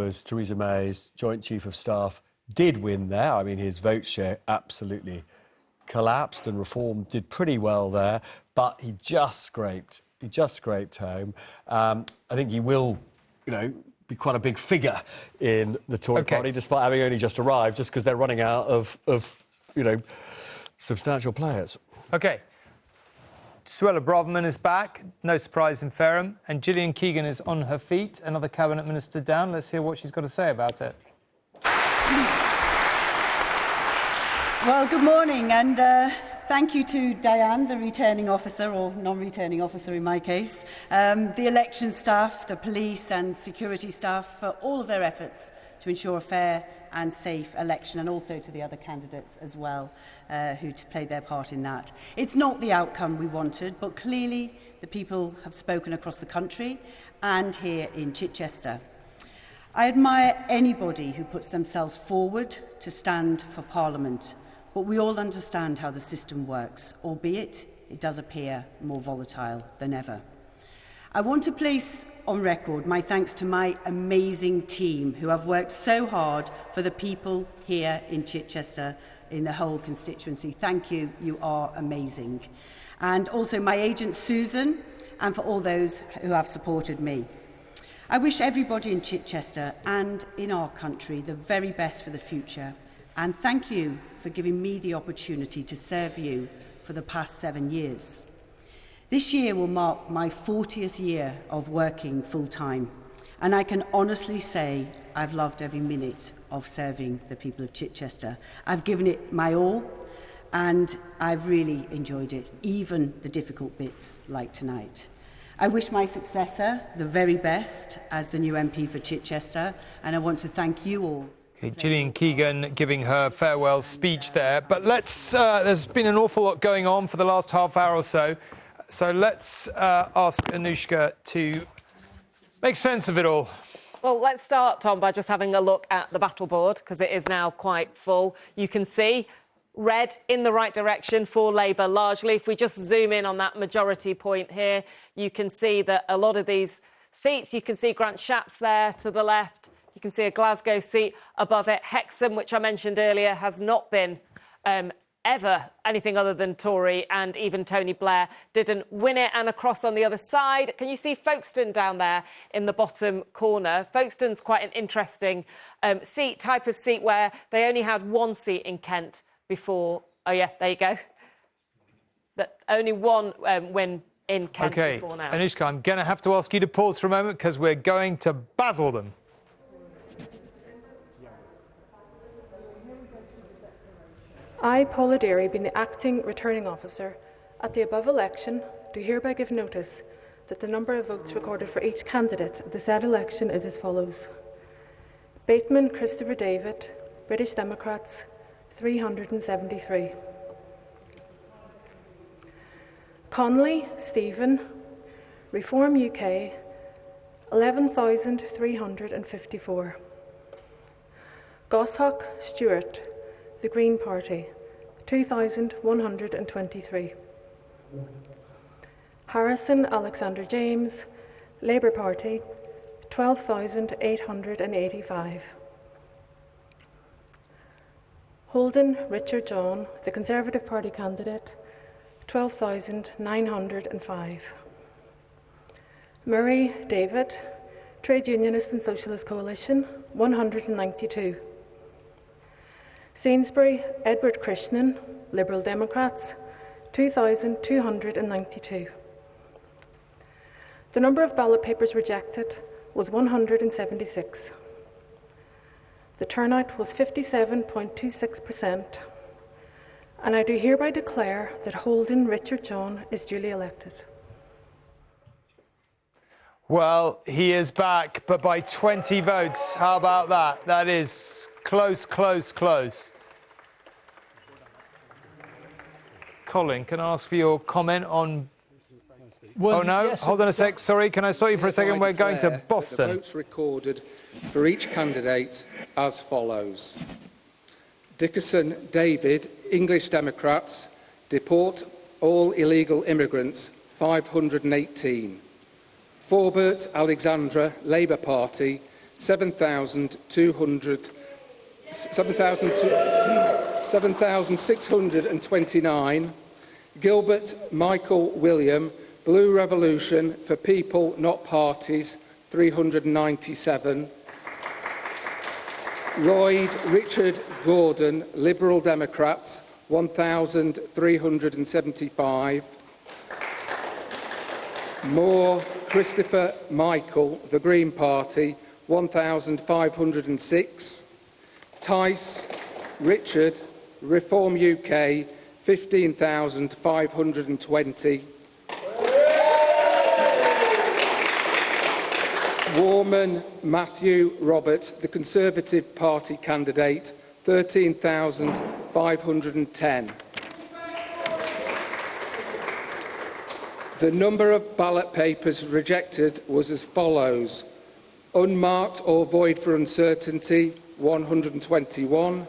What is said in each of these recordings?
was Theresa May's Joint Chief of Staff, did win there. I mean, his vote share absolutely collapsed, and Reform did pretty well there, but he just scraped home. I think he will, be quite a big figure in the Tory party, despite having only just arrived, just because they're running out of substantial players. OK. Suella Braverman is back, no surprise in Fareham, and Gillian Keegan is on her feet, another Cabinet Minister down. Let's hear what she's got to say about it. Well, good morning, and thank you to Diane, the returning officer, or non-returning officer in my case, the election staff, the police and security staff for all of their efforts to ensure a fair and safe election, and also to the other candidates as well who played their part in that. It's not the outcome we wanted, but clearly the people have spoken across the country and here in Chichester. I admire anybody who puts themselves forward to stand for Parliament, but we all understand how the system works, albeit it does appear more volatile than ever. I want to place on record my thanks to my amazing team who have worked so hard for the people here in Chichester, in the whole constituency. Thank you, you are amazing. And also my agent Susan, and for all those who have supported me. I wish everybody in Chichester and in our country the very best for the future, and thank you for giving me the opportunity to serve you for the past 7 years. This year will mark my 40th year of working full-time, and I can honestly say I've loved every minute of serving the people of Chichester. I've given it my all, and I've really enjoyed it, even the difficult bits like tonight. I wish my successor the very best as the new MP for Chichester, and I want to thank you all. Gillian Keegan giving her farewell speech there. But there's been an awful lot going on for the last half hour or so. So let's ask Anushka to make sense of it all. Well, let's start, Tom, by just having a look at the battle board, because it is now quite full. You can see red in the right direction for Labour, largely. If we just zoom in on that majority point here, you can see that a lot of these seats, you can see Grant Shapps there to the left. You can see a Glasgow seat above it. Hexham, which I mentioned earlier, has not been ever anything other than Tory, and even Tony Blair didn't win it. And across on the other side, can you see Folkestone down there in the bottom corner? Folkestone's quite an interesting type of seat where they only had one seat in Kent before. Oh, yeah, there you go. Only one win in Kent before now. Anushka, I'm going to have to ask you to pause for a moment because we're going to Basildon. I, Paula Deary, being the acting returning officer at the above election, do hereby give notice that the number of votes recorded for each candidate at the said election is as follows. Bateman Christopher David, British Democrats, 373. Connolly Stephen, Reform UK, 11,354. Goshawk Stewart, the Green Party, 2,123. Harrison Alexander James, Labour Party, 12,885. Holden Richard John, the Conservative Party candidate, 12,905. Murray David, Trade Unionist and Socialist Coalition, 192. Sainsbury Edward Krishnan, Liberal Democrats, 2,292. The number of ballot papers rejected was 176. The turnout was 57.26%, and I do hereby declare that Holden Richard John is duly elected. Well, he is back, but by 20 votes. How about that? That is close, close, close. Colin, can I ask for your comment on... Well, no, yes, hold on a sec. Sorry, can I stop you for a second? We're going to Boston. The votes recorded for each candidate as follows. Dickerson David, English Democrats, deport all illegal immigrants, 518. Forbert Alexandra, Labour Party, 7,629. Gilbert Michael William, Blue Revolution for People, Not Parties, 397. Lloyd Richard Gordon, Liberal Democrats, 1,375. Moore Christopher Michael, The Green Party, 1,506. Tice Richard, Reform UK, 15,520. Warman Matthew Robert, the Conservative Party candidate, 13,510. The number of ballot papers rejected was as follows: unmarked or void for uncertainty, 121.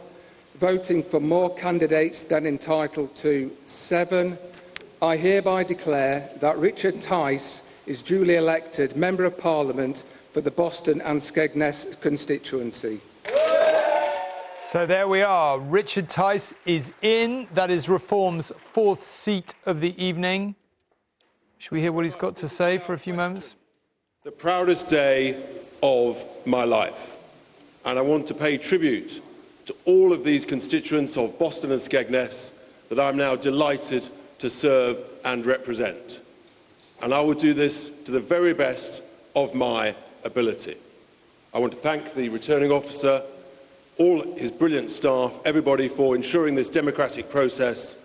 Voting for more candidates than entitled to, 7. I hereby declare that Richard Tice is duly elected Member of Parliament for the Boston and Skegness constituency. So there we are. Richard Tice is in. That is Reform's 4th seat of the evening. Should we hear what he's got to say for a few moments? The proudest day of my life. And I want to pay tribute to all of these constituents of Boston and Skegness that I'm now delighted to serve and represent. And I will do this to the very best of my ability. I want to thank the returning officer, all his brilliant staff, everybody for ensuring this democratic process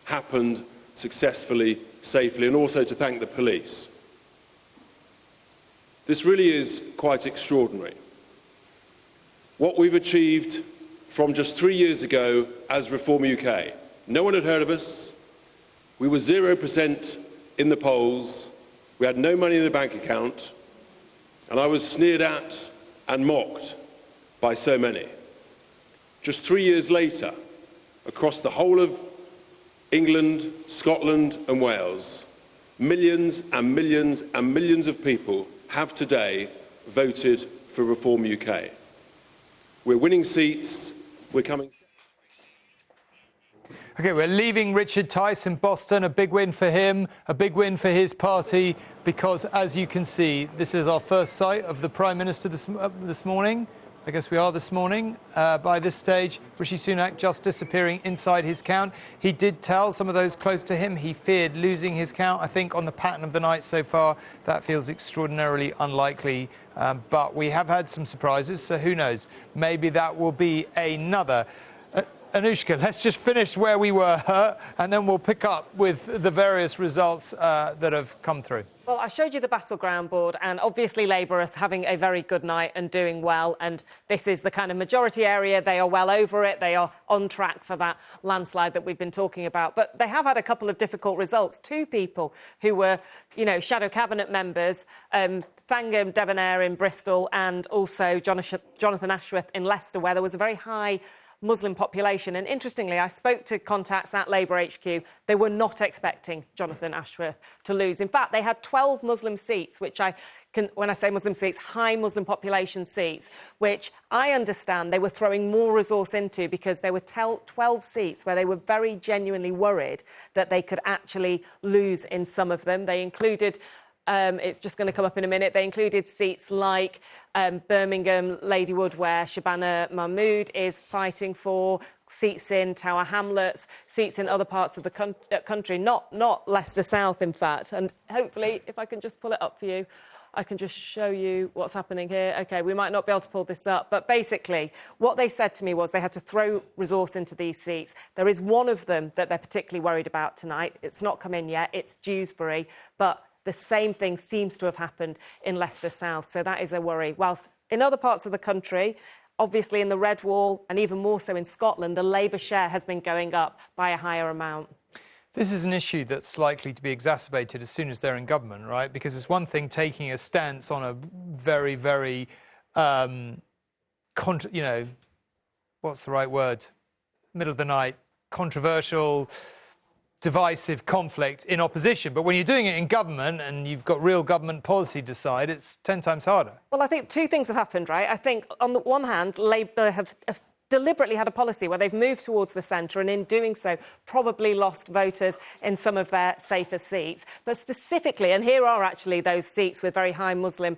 happened successfully, safely, and also to thank the police. This really is quite extraordinary. What we've achieved from just 3 years ago as Reform UK. No one had heard of us. We were 0% in the polls. We had no money in the bank account. And I was sneered at and mocked by so many. Just 3 years later, across the whole of England, Scotland and Wales, millions and millions and millions of people have today voted for Reform UK. We're winning seats. We're coming. OK, we're leaving Richard Tice in Boston. A big win for him, a big win for his party, because, as you can see, this is our first sight of the Prime Minister this morning. I guess we are this morning. By this stage, Rishi Sunak just disappearing inside his count. He did tell some of those close to him he feared losing his count. I think on the pattern of the night so far, that feels extraordinarily unlikely. But we have had some surprises, so who knows? Maybe that will be another. Anushka, let's just finish where we were, and then we'll pick up with the various results that have come through. Well, I showed you the battleground board, and obviously Labour is having a very good night and doing well, and this is the kind of majority area. They are well over it. They are on track for that landslide that we've been talking about. But they have had a couple of difficult results. 2 people who were, shadow cabinet members, Thangam Debonair in Bristol and also Jonathan Ashworth in Leicester, where there was a very high Muslim population. And interestingly, I spoke to contacts at Labour HQ. They were not expecting Jonathan Ashworth to lose. In fact, they had 12 Muslim seats, which when I say Muslim seats, high Muslim population seats, which I understand they were throwing more resource into because there were 12 seats where they were very genuinely worried that they could actually lose in some of them. They included it's just going to come up in a minute. They included seats like Birmingham, Ladywood, where Shabana Mahmood is fighting for, seats in Tower Hamlets, seats in other parts of the country, not Leicester South, in fact. And hopefully, if I can just pull it up for you, I can just show you what's happening here. OK, we might not be able to pull this up, but basically what they said to me was they had to throw resource into these seats. There is one of them that they're particularly worried about tonight. It's not come in yet. It's Dewsbury, but the same thing seems to have happened in Leicester South, so that is a worry. Whilst in other parts of the country, obviously in the Red Wall and even more so in Scotland, the Labour share has been going up by a higher amount. This is an issue that's likely to be exacerbated as soon as they're in government, right? Because it's one thing taking a stance on a very, very, what's the right word? Middle of the night, controversial, divisive conflict in opposition. But when you're doing it in government and you've got real government policy to decide, it's 10 times harder. Well, I think two things have happened, right? I think, on the one hand, Labour have deliberately had a policy where they've moved towards the centre and in doing so probably lost voters in some of their safer seats. But specifically, and here are actually those seats with very high Muslim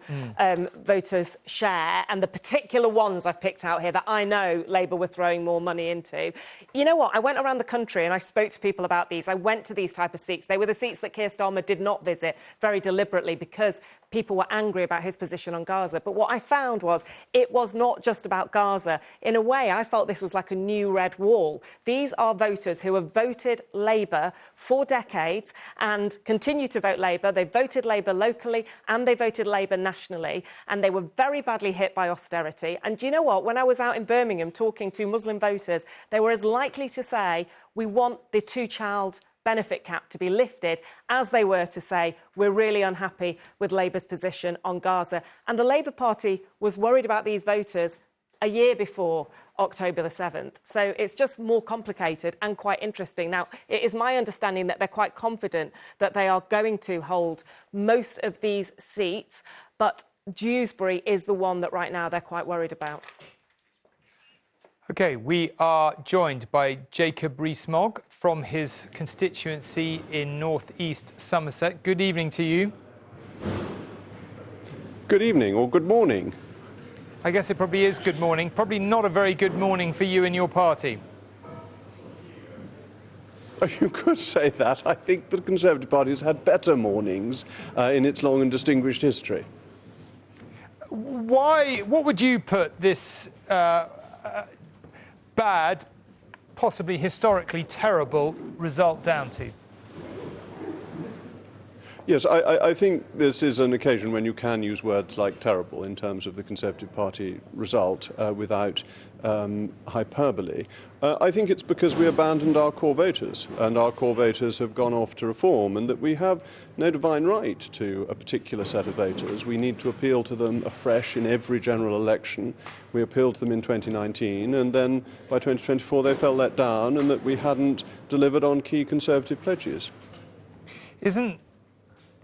voters share, and the particular ones I've picked out here that I know Labour were throwing more money into. You know what? I went around the country and I spoke to people about these. I went to these type of seats. They were the seats that Keir Starmer did not visit very deliberately because people were angry about his position on Gaza. But what I found was it was not just about Gaza. In a way, I felt this was like a new red wall. These are voters who have voted Labour for decades and continue to vote Labour. They voted Labour locally and they voted Labour nationally, and they were very badly hit by austerity. And do you know what? When I was out in Birmingham talking to Muslim voters, they were as likely to say, we want the two-child benefit cap to be lifted as they were to say, we're really unhappy with Labour's position on Gaza. And the Labour Party was worried about these voters a year before October the 7th. So it's just more complicated and quite interesting. Now, it is my understanding that they're quite confident that they are going to hold most of these seats, but Dewsbury is the one that right now they're quite worried about. OK, we are joined by Jacob Rees-Mogg from his constituency in North East Somerset. Good evening to you. Good evening, or good morning. I guess it probably is good morning. Probably not a very good morning for you and your party. Oh, you could say that. I think the Conservative Party has had better mornings in its long and distinguished history. What would you put this bad, possibly historically terrible result down to? Yes, I think this is an occasion when you can use words like terrible in terms of the Conservative Party result without hyperbole. I think it's because we abandoned our core voters, and our core voters have gone off to reform, and that we have no divine right to a particular set of voters. We need to appeal to them afresh in every general election. We appealed to them in 2019, and then by 2024 they felt let down, and that we hadn't delivered on key Conservative pledges. Isn't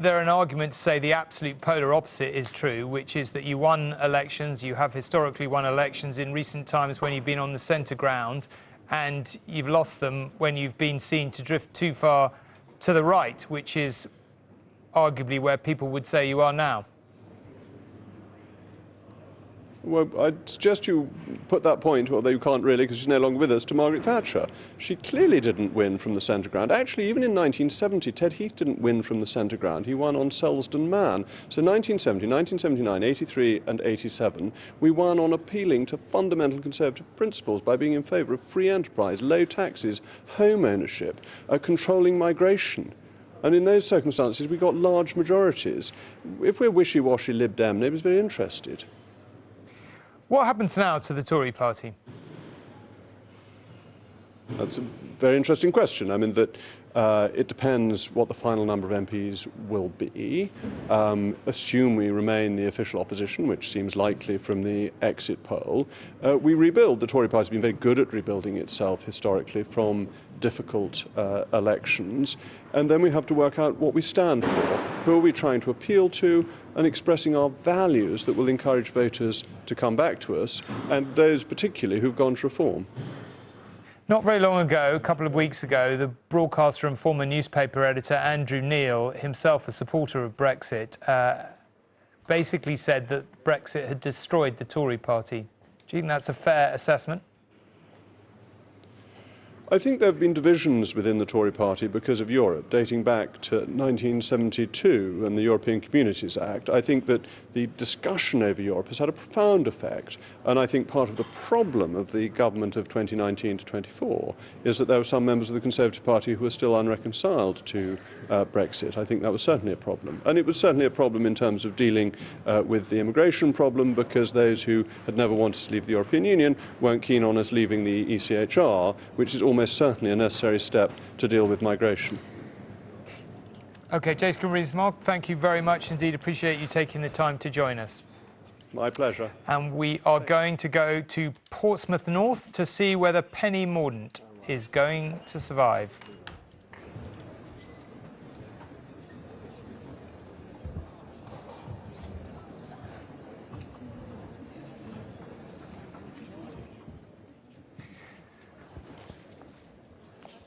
there an argument to say the absolute polar opposite is true, which is that you won elections, you have historically won elections in recent times when you've been on the centre ground, and you've lost them when you've been seen to drift too far to the right, which is arguably where people would say you are now? Well, I'd suggest you put that point, although you can't really because she's no longer with us, to Margaret Thatcher. She clearly didn't win from the centre ground. Actually, even in 1970, Ted Heath didn't win from the centre ground. He won on Selsdon Man. So 1970, 1979, 83 and 87, we won on appealing to fundamental Conservative principles by being in favour of free enterprise, low taxes, home ownership, controlling migration. And in those circumstances, we got large majorities. If we're wishy-washy Lib Dem, nobody's very interested. What happens now to the Tory party? That's a very interesting question. I mean, it depends what the final number of MPs will be. Assume we remain the official opposition, which seems likely from the exit poll. We rebuild. The Tory party has been very good at rebuilding itself historically from difficult elections. And then we have to work out what we stand for. Who are we trying to appeal to, and expressing our values that will encourage voters to come back to us, and those particularly who've gone to reform. Not very long ago, a couple of weeks ago, the broadcaster and former newspaper editor Andrew Neil, himself a supporter of Brexit, basically said that Brexit had destroyed the Tory party. Do you think that's a fair assessment? I think there have been divisions within the Tory party because of Europe, dating back to 1972 and the European Communities Act. I think that the discussion over Europe has had a profound effect, and I think part of the problem of the government of 2019 to 24 is that there were some members of the Conservative Party who were still unreconciled to Brexit. I think that was certainly a problem. And it was certainly a problem in terms of dealing with the immigration problem, because those who had never wanted to leave the European Union weren't keen on us leaving the ECHR, which is almost certainly a necessary step to deal with migration. OK, Jacob Rees-Mogg, thank you very much indeed. Appreciate you taking the time to join us. My pleasure. And we are going to go to Portsmouth North to see whether Penny Mordaunt is going to survive.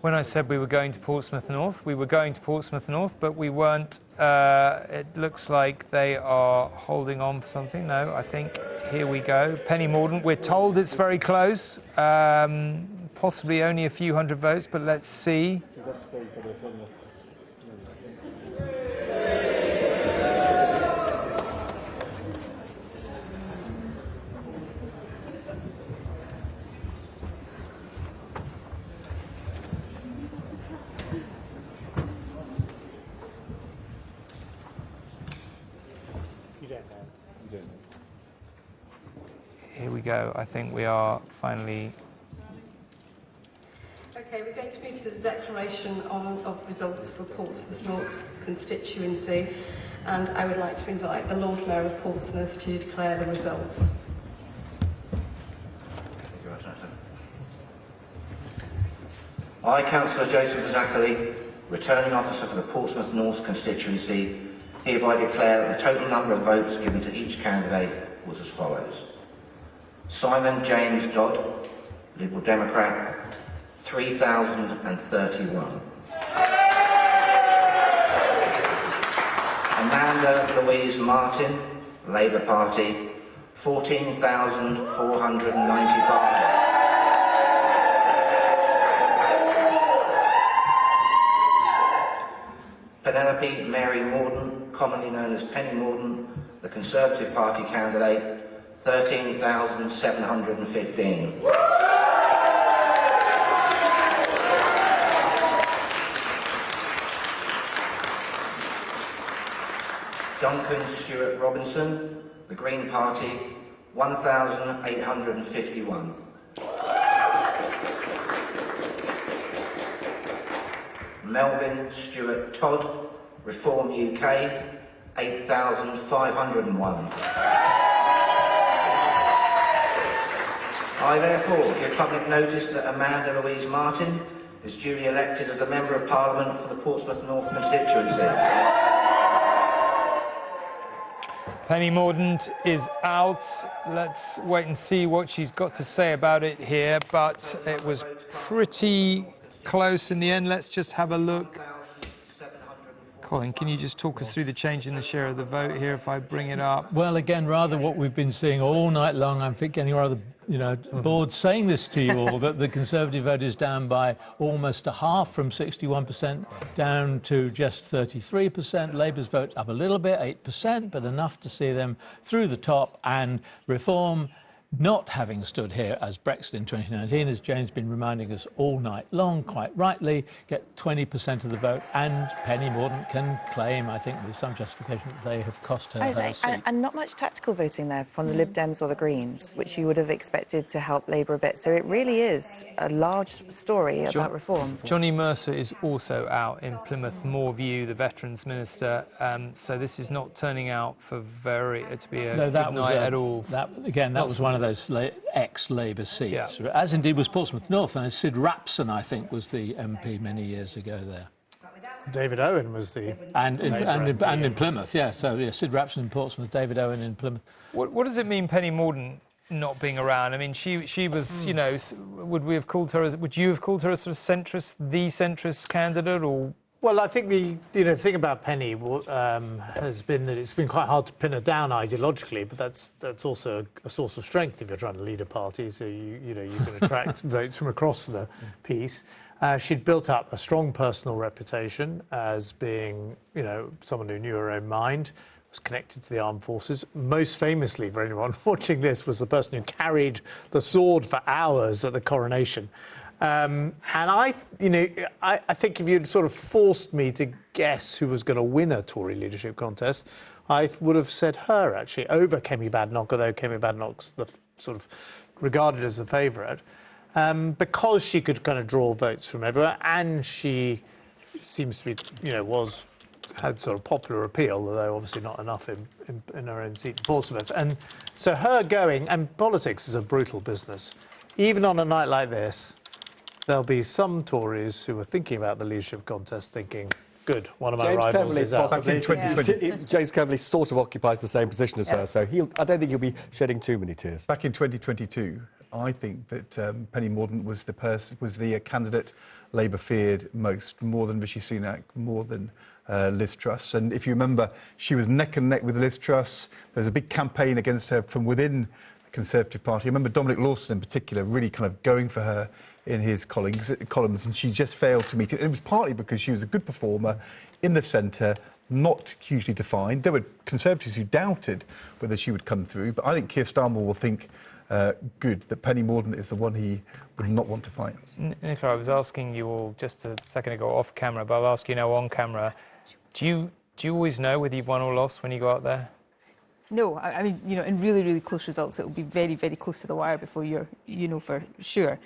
when I said we were going to Portsmouth North, we were going to Portsmouth North, but we weren't. It looks like they are holding on for something. No, I think here we go. Penny Mordaunt, we're told it's very close, possibly only a few hundred votes, but let's see. Here we go. I think we are finally... OK, we're going to move to the declaration of results for Portsmouth North constituency, and I would like to invite the Lord Mayor of Portsmouth to declare the results. I, Councillor Joseph Zachary, returning officer for the Portsmouth North constituency, hereby declare that the total number of votes given to each candidate was as follows. Simon James Dodd, Liberal Democrat, 3,031. Amanda Louise Martin, Labour Party, 14,495. Penelope Mary Mordaunt, commonly known as Penny Mordaunt, the Conservative Party candidate, 13,715. Duncan Stewart Robinson, the Green Party, 1,851. Melvin Stewart Todd, Reform UK, 8,501. I therefore give public notice that Amanda Louise Martin is duly elected as a Member of Parliament for the Portsmouth North constituency. Penny Mordaunt is out. Let's wait and see what she's got to say about it here, but it was pretty close in the end. Let's just have a look. Colin, can you just talk us through the change in the share of the vote here if I bring it up? Well, again, rather what we've been seeing all night long, I'm getting rather, bored saying this to you all, that the Conservative vote is down by almost a half, from 61% down to just 33%. Labour's vote up a little bit, 8%, but enough to see them through the top. And Reform, not having stood here as Brexit in 2019, as Jane's been reminding us all night long, quite rightly, get 20% of the vote, and Penny Mordaunt can claim, I think with some justification, that they have cost her her seat. And not much tactical voting there from the Lib Dems or the Greens, which you would have expected to help Labour a bit. So it really is a large story about Reform. Johnny Mercer is also out in Plymouth Moorview, the Veterans Minister, so this is not turning out to be a good night at all. That was one of those ex-Labour seats, as indeed was Portsmouth North, and Sid Rapson, I think, was the MP many years ago there. David Owen was the... And in Plymouth, yeah. So, yeah, Sid Rapson in Portsmouth, David Owen in Plymouth. What does it mean, Penny Mordaunt not being around? I mean, she was, would you have called her a sort of centrist, the centrist candidate, or... Well, I think the thing about Penny has been that it's been quite hard to pin her down ideologically, but that's also a source of strength if you're trying to lead a party. So you can attract votes from across the piece. She'd built up a strong personal reputation as being someone who knew her own mind, was connected to the armed forces. Most famously, for anyone watching this, was the person who carried the sword for hours at the coronation. And I think if you'd sort of forced me to guess who was going to win a Tory leadership contest, I would have said her, actually, over Kemi Badenoch, although Kemi Badenoch's the sort of regarded as the favourite, because she could kind of draw votes from everywhere, and she seems to be, had sort of popular appeal, although obviously not enough in her own seat in Portsmouth. And so her going, and politics is a brutal business, even on a night like this, there'll be some Tories who are thinking about the leadership contest thinking, good, one of my rivals is out. James Cleverly sort of occupies the same position as her, so I don't think he'll be shedding too many tears. Back in 2022, I think that Penny Mordaunt was the candidate Labour feared most, more than Rishi Sunak, more than Liz Truss. And if you remember, she was neck and neck with Liz Truss. There was a big campaign against her from within the Conservative Party. I remember Dominic Lawson in particular really kind of going for her in his columns, and she just failed to meet it. And it was partly because she was a good performer in the centre, not hugely defined. There were Conservatives who doubted whether she would come through, but I think Keir Starmer will think good that Penny Mordaunt is the one he would not want to fight. Nicola, I was asking you all just a second ago off camera, but I'll ask you now on camera. Do you always know whether you've won or lost when you go out there? No, I mean, in really, really close results, it will be very, very close to the wire before you know for sure.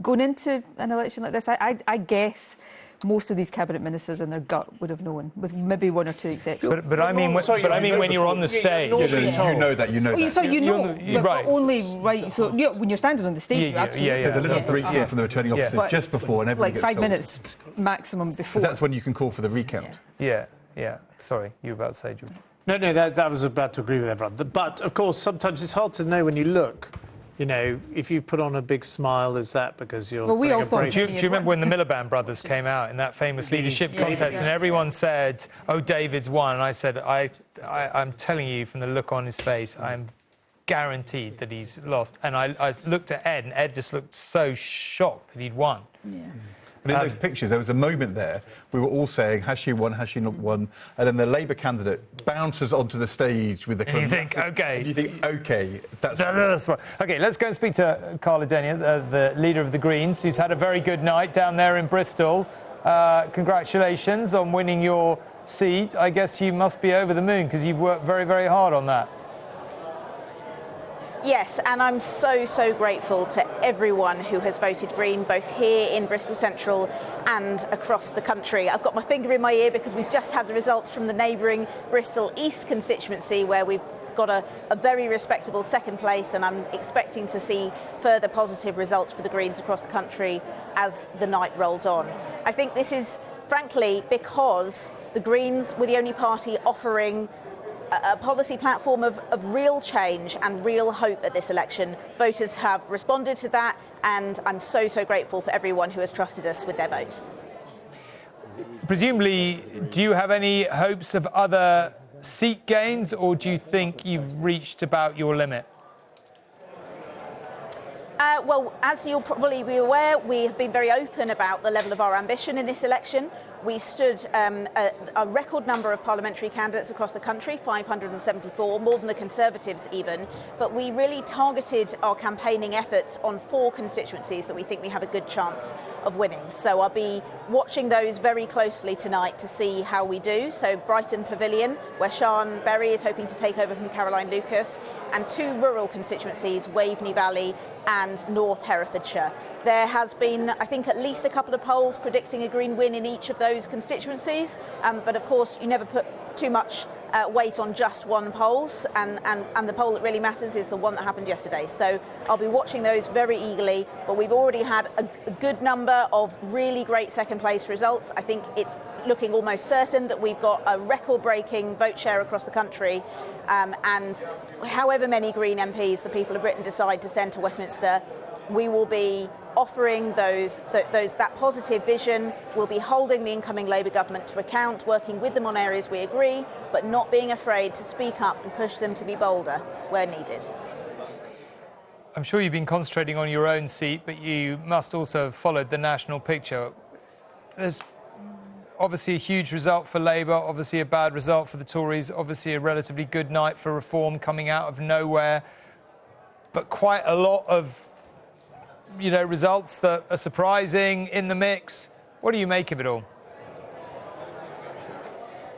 Going into an election like this, I guess most of these cabinet ministers in their gut would have known, with maybe one or two exceptions. But I mean, when you're on the stage, you know that. right? Only right. So when you're standing on the stage, absolutely. There's a little briefing from the returning officer just before, and everything like 5 minutes maximum before. That's when you can call for the recount. Yeah. Sorry, you were about to say, George. No, that was about to agree with everyone. But, of course, sometimes it's hard to know when you look. If you've put on a big smile, is that because you're... Well, we all thought... Do you remember when the Miliband brothers came out in that famous leadership contest and everyone said, oh, David's won? And I said, I'm telling you from the look on his face, I'm guaranteed that he's lost. And I looked at Ed, and Ed just looked so shocked that he'd won. Yeah. But in those pictures, there was a moment there, we were all saying, has she won, has she not won? And then the Labour candidate bounces onto the stage with the... And you think, OK. And you think, OK, that's right. OK, let's go and speak to Carla Denyer, the leader of the Greens, who's had a very good night down there in Bristol. Congratulations on winning your seat. I guess you must be over the moon, because you've worked very, very hard on that. Yes, and I'm so grateful to everyone who has voted Green, both here in Bristol Central and across the country. I've got my finger in my ear because we've just had the results from the neighbouring Bristol East constituency, where we've got a very respectable second place, and I'm expecting to see further positive results for the Greens across the country as the night rolls on. I think this is, frankly, because the Greens were the only party offering a policy platform of real change and real hope at this election. Voters have responded to that, and I'm so grateful for everyone who has trusted us with their vote. Presumably, do you have any hopes of other seat gains, or do you think you've reached about your limit? Well, as you'll probably be aware, we have been very open about the level of our ambition in this election. We stood a record number of parliamentary candidates across the country, 574, more than the Conservatives even. But we really targeted our campaigning efforts on 4 constituencies that we think we have a good chance of winning. So I'll be watching those very closely tonight to see how we do. So Brighton Pavilion, where Sian Berry is hoping to take over from Caroline Lucas, and 2 rural constituencies, Waveney Valley and North Herefordshire. There has been, I think, at least a couple of polls predicting a Green win in each of those constituencies, but of course you never put too much weight on just one poll, and the poll that really matters is the one that happened yesterday. So I'll be watching those very eagerly, but we've already had a good number of really great second place results. I think it's looking almost certain that we've got a record-breaking vote share across the country, and however many Green MPs the people of Britain decide to send to Westminster, we will be offering that positive vision. We'll be holding the incoming Labour government to account, working with them on areas we agree, but not being afraid to speak up and push them to be bolder where needed. I'm sure you've been concentrating on your own seat, but you must also have followed the national picture. There's obviously a huge result for Labour, obviously a bad result for the Tories, obviously a relatively good night for Reform coming out of nowhere, but quite a lot of results that are surprising in the mix. What do you make of it all?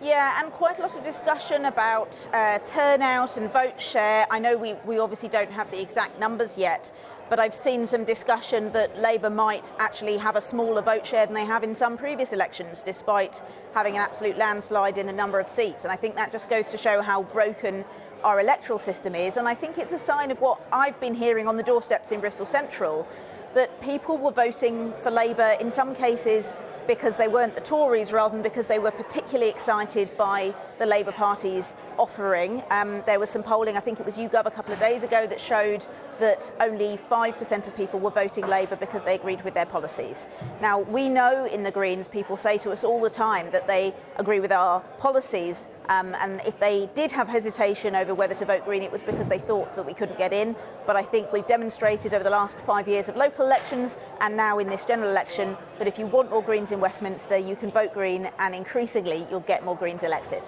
Yeah, and quite a lot of discussion about turnout and vote share. I know we obviously don't have the exact numbers yet, but I've seen some discussion that Labour might actually have a smaller vote share than they have in some previous elections, despite having an absolute landslide in the number of seats. And I think that just goes to show how broken our electoral system is. And I think it's a sign of what I've been hearing on the doorsteps in Bristol Central, that people were voting for Labour in some cases because they weren't the Tories, rather than because they were particularly excited by the Labour Party's offering. There was some polling, I think it was YouGov a couple of days ago, that showed that only 5% of people were voting Labour because they agreed with their policies. Now, we know in the Greens, people say to us all the time that they agree with our policies, and if they did have hesitation over whether to vote Green, it was because they thought that we couldn't get in. But I think we've demonstrated over the last 5 years of local elections and now in this general election that if you want more Greens in Westminster, you can vote Green, and increasingly you'll get more Greens elected.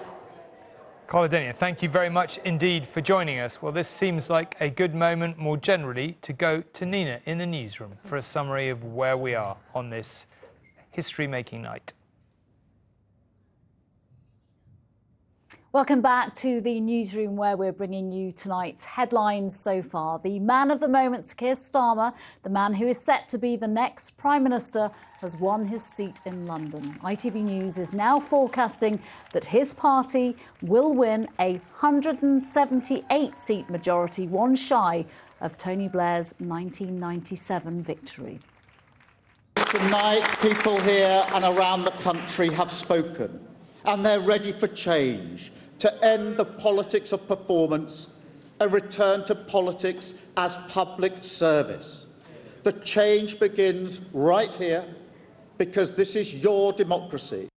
Carla Denyer, thank you very much indeed for joining us. Well, this seems like a good moment more generally to go to Nina in the newsroom for a summary of where we are on this history-making night. Welcome back to the newsroom, where we're bringing you tonight's headlines so far. The man of the moment, Keir Starmer, the man who is set to be the next Prime Minister, has won his seat in London. ITV News is now forecasting that his party will win a 178-seat majority, one shy of Tony Blair's 1997 victory. Tonight, people here and around the country have spoken, and they're ready for change, to end the politics of performance, a return to politics as public service. The change begins right here, because this is your democracy.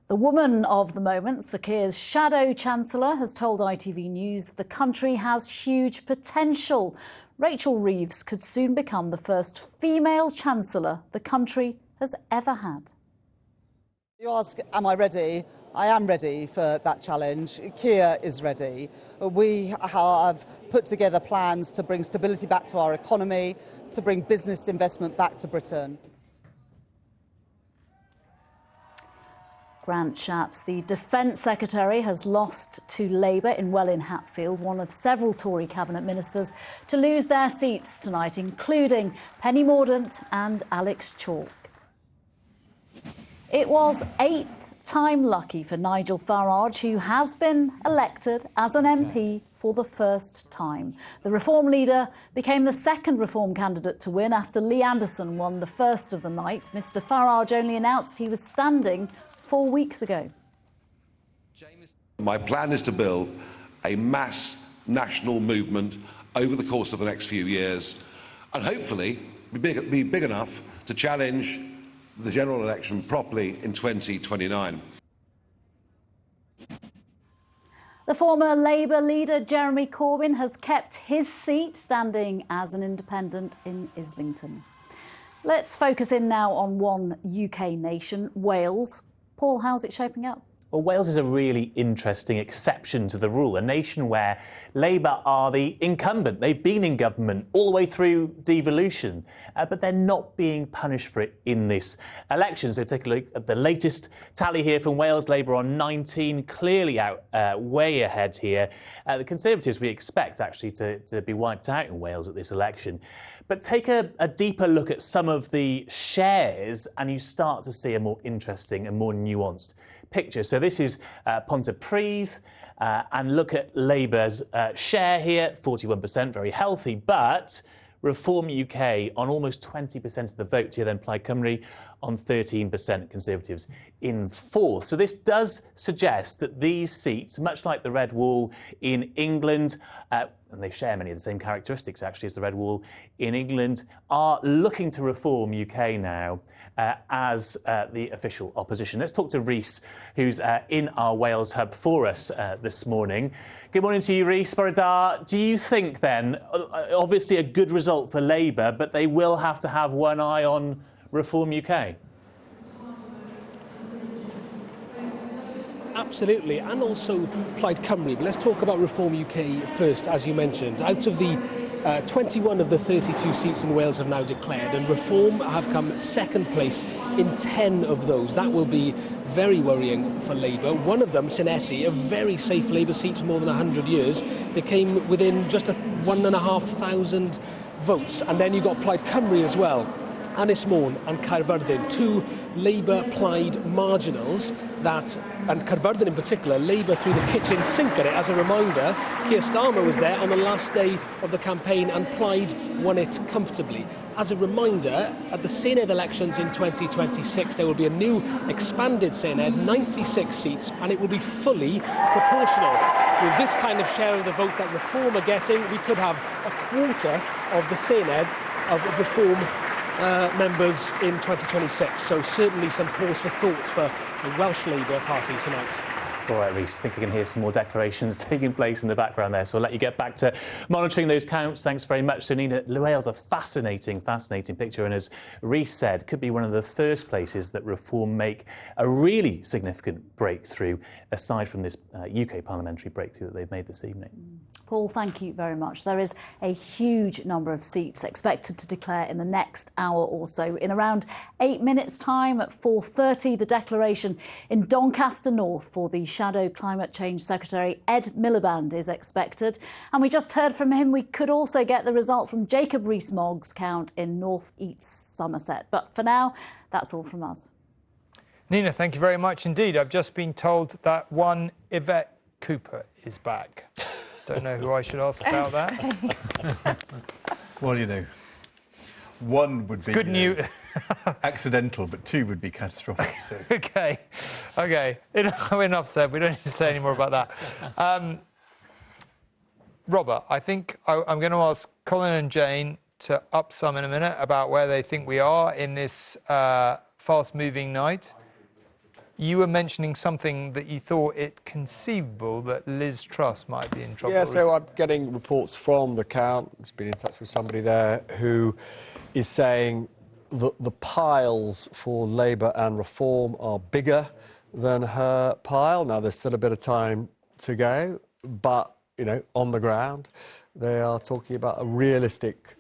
The woman of the moment, Sir Keir's shadow chancellor, has told ITV News the country has huge potential. Rachel Reeves could soon become the first female chancellor the country has ever had. You ask, am I ready? I am ready for that challenge. Keir is ready. We have put together plans to bring stability back to our economy, to bring business investment back to Britain. Grant Shapps, the Defence Secretary, has lost to Labour in Welwyn Hatfield, one of several Tory cabinet ministers to lose their seats tonight, including Penny Mordaunt and Alex Chalk. It was eighth time lucky for Nigel Farage, who has been elected as an MP for the first time. The Reform leader became the second Reform candidate to win after Lee Anderson won the first of the night. Mr Farage only announced he was standing 4 weeks ago. My plan is to build a mass national movement over the course of the next few years, and hopefully be big enough to challenge the general election properly in 2029. The former Labour leader Jeremy Corbyn has kept his seat, standing as an independent in Islington. Let's focus in now on one UK nation, Wales. Paul, how's it shaping up? Well, Wales is a really interesting exception to the rule, a nation where Labour are the incumbent. They've been in government all the way through devolution, but they're not being punished for it in this election. So take a look at the latest tally here from Wales. Labour on 19, clearly out way ahead here. The Conservatives we expect actually to be wiped out in Wales at this election. But take a deeper look at some of the shares and you start to see a more interesting and more nuanced picture. So this is Pontypridd, and look at Labour's share here, 41%, very healthy, but Reform UK on almost 20% of the vote here, then Plaid Cymru on 13%, Conservatives in fourth. So this does suggest that these seats, much like the Red Wall in England, and they share many of the same characteristics actually as the Red Wall in England, are looking to Reform UK now as the official opposition. Let's talk to Rhys, who's in our Wales hub for us this morning. Good morning to you, Rhys. Boradar, do you think then, obviously a good result for Labour, but they will have to have one eye on Reform UK? Absolutely, and also Plaid Cymru. But let's talk about Reform UK first, as you mentioned. Out of the 21 of the 32 seats in Wales have now declared, and Reform have come second place in 10 of those. That will be very worrying for Labour. One of them, Senesi, a very safe Labour seat for more than 100 years. They came within just 1,500 votes. And then you've got Plaid Cymru as well. Ynys Môn and Caerfyrddin, two Labour plaid marginals and Caerfyrddin in particular, Labour threw the kitchen sink at it. As a reminder, Keir Starmer was there on the last day of the campaign and Plaid won it comfortably. As a reminder, at the Senedd elections in 2026, there will be a new expanded Senedd, 96 seats, and it will be fully proportional. With this kind of share of the vote that Reform are getting, we could have a quarter of the Senedd of Reform members in 2026. So certainly some pause for thought for the Welsh Labour Party tonight. All right, Reece, I think we can hear some more declarations taking place in the background there, so I'll let you get back to monitoring those counts. Thanks very much. So, Nina, Wales, a fascinating picture, and as Reece said, could be one of the first places that Reform make a really significant breakthrough, aside from this UK parliamentary breakthrough that they've made this evening. Paul, thank you very much. There is a huge number of seats expected to declare in the next hour or so. In around 8 minutes' time, at 4:30, the declaration in Doncaster North for the Shadow Climate Change Secretary Ed Miliband is expected. And we just heard from him. We could also get the result from Jacob Rees-Mogg's count in North East Somerset. But for now, that's all from us. Nina, thank you very much indeed. I've just been told that one Yvette Cooper is back. Don't know who I should ask about that. Well, you know, one would be good news. Accidental, but two would be catastrophic. So. Okay. Enough said. We don't need to say any more about that. Robert, I think I'm going to ask Colin and Jane to up some in a minute about where they think we are in this fast-moving night. You were mentioning something that you thought it conceivable that Liz Truss might be in trouble. Yeah, so I'm getting reports from the count. I've been in touch with somebody there who is saying that the piles for Labour and Reform are bigger than her pile. Now, there's still a bit of time to go, but, you know, on the ground, they are talking about a realistic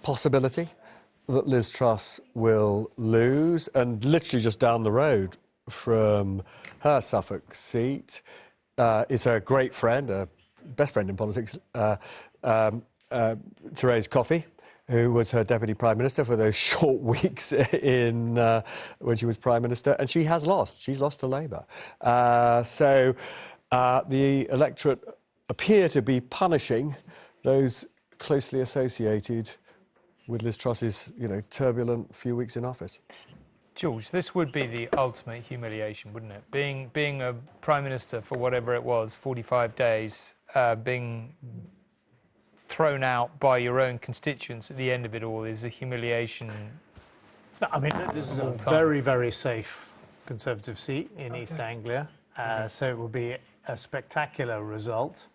possibility that Liz Truss will lose. And literally just down the road from her Suffolk seat is her great friend, her best friend in politics, Therese Coffey, who was her Deputy Prime Minister for those short weeks when she was Prime Minister, and she has lost. She's lost to Labour. So the electorate appear to be punishing those closely associated with Liz Truss's, turbulent few weeks in office. George, this would be the ultimate humiliation, wouldn't it? Being a Prime Minister for whatever it was, 45 days, being thrown out by your own constituents at the end of it all is a humiliation. I mean, this is a very, very safe Conservative seat in East Anglia, so it will be a spectacular result.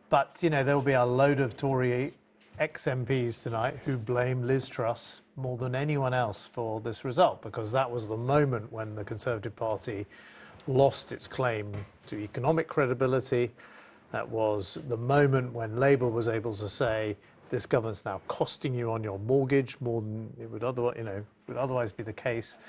But, there will be a load of Tory ex-MPs tonight who blame Liz Truss more than anyone else for this result, because that was the moment when the Conservative Party lost its claim to economic credibility. That was the moment when Labour was able to say, this government's now costing you on your mortgage more than it would otherwise be the case.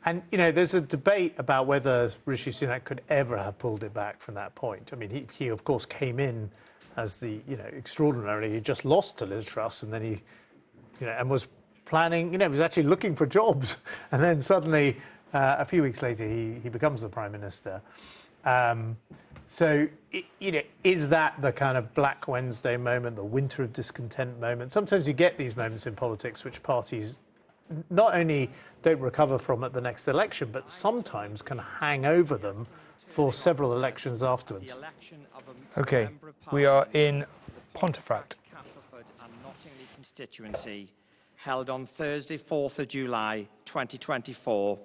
And, there's a debate about whether Rishi Sunak could ever have pulled it back from that point. I mean, he of course, came in as the, extraordinarily, he just lost to Liz Truss, and then he, and was planning, was actually looking for jobs. And then suddenly, a few weeks later, he becomes the Prime Minister. So, is that the kind of Black Wednesday moment, the winter of discontent moment? Sometimes you get these moments in politics which parties not only don't recover from at the next election, but sometimes can hang over them for several elections afterwards. OK, we are in Pontefract. Castleford and Nottingham constituency, held on Thursday, 4th of July 2024,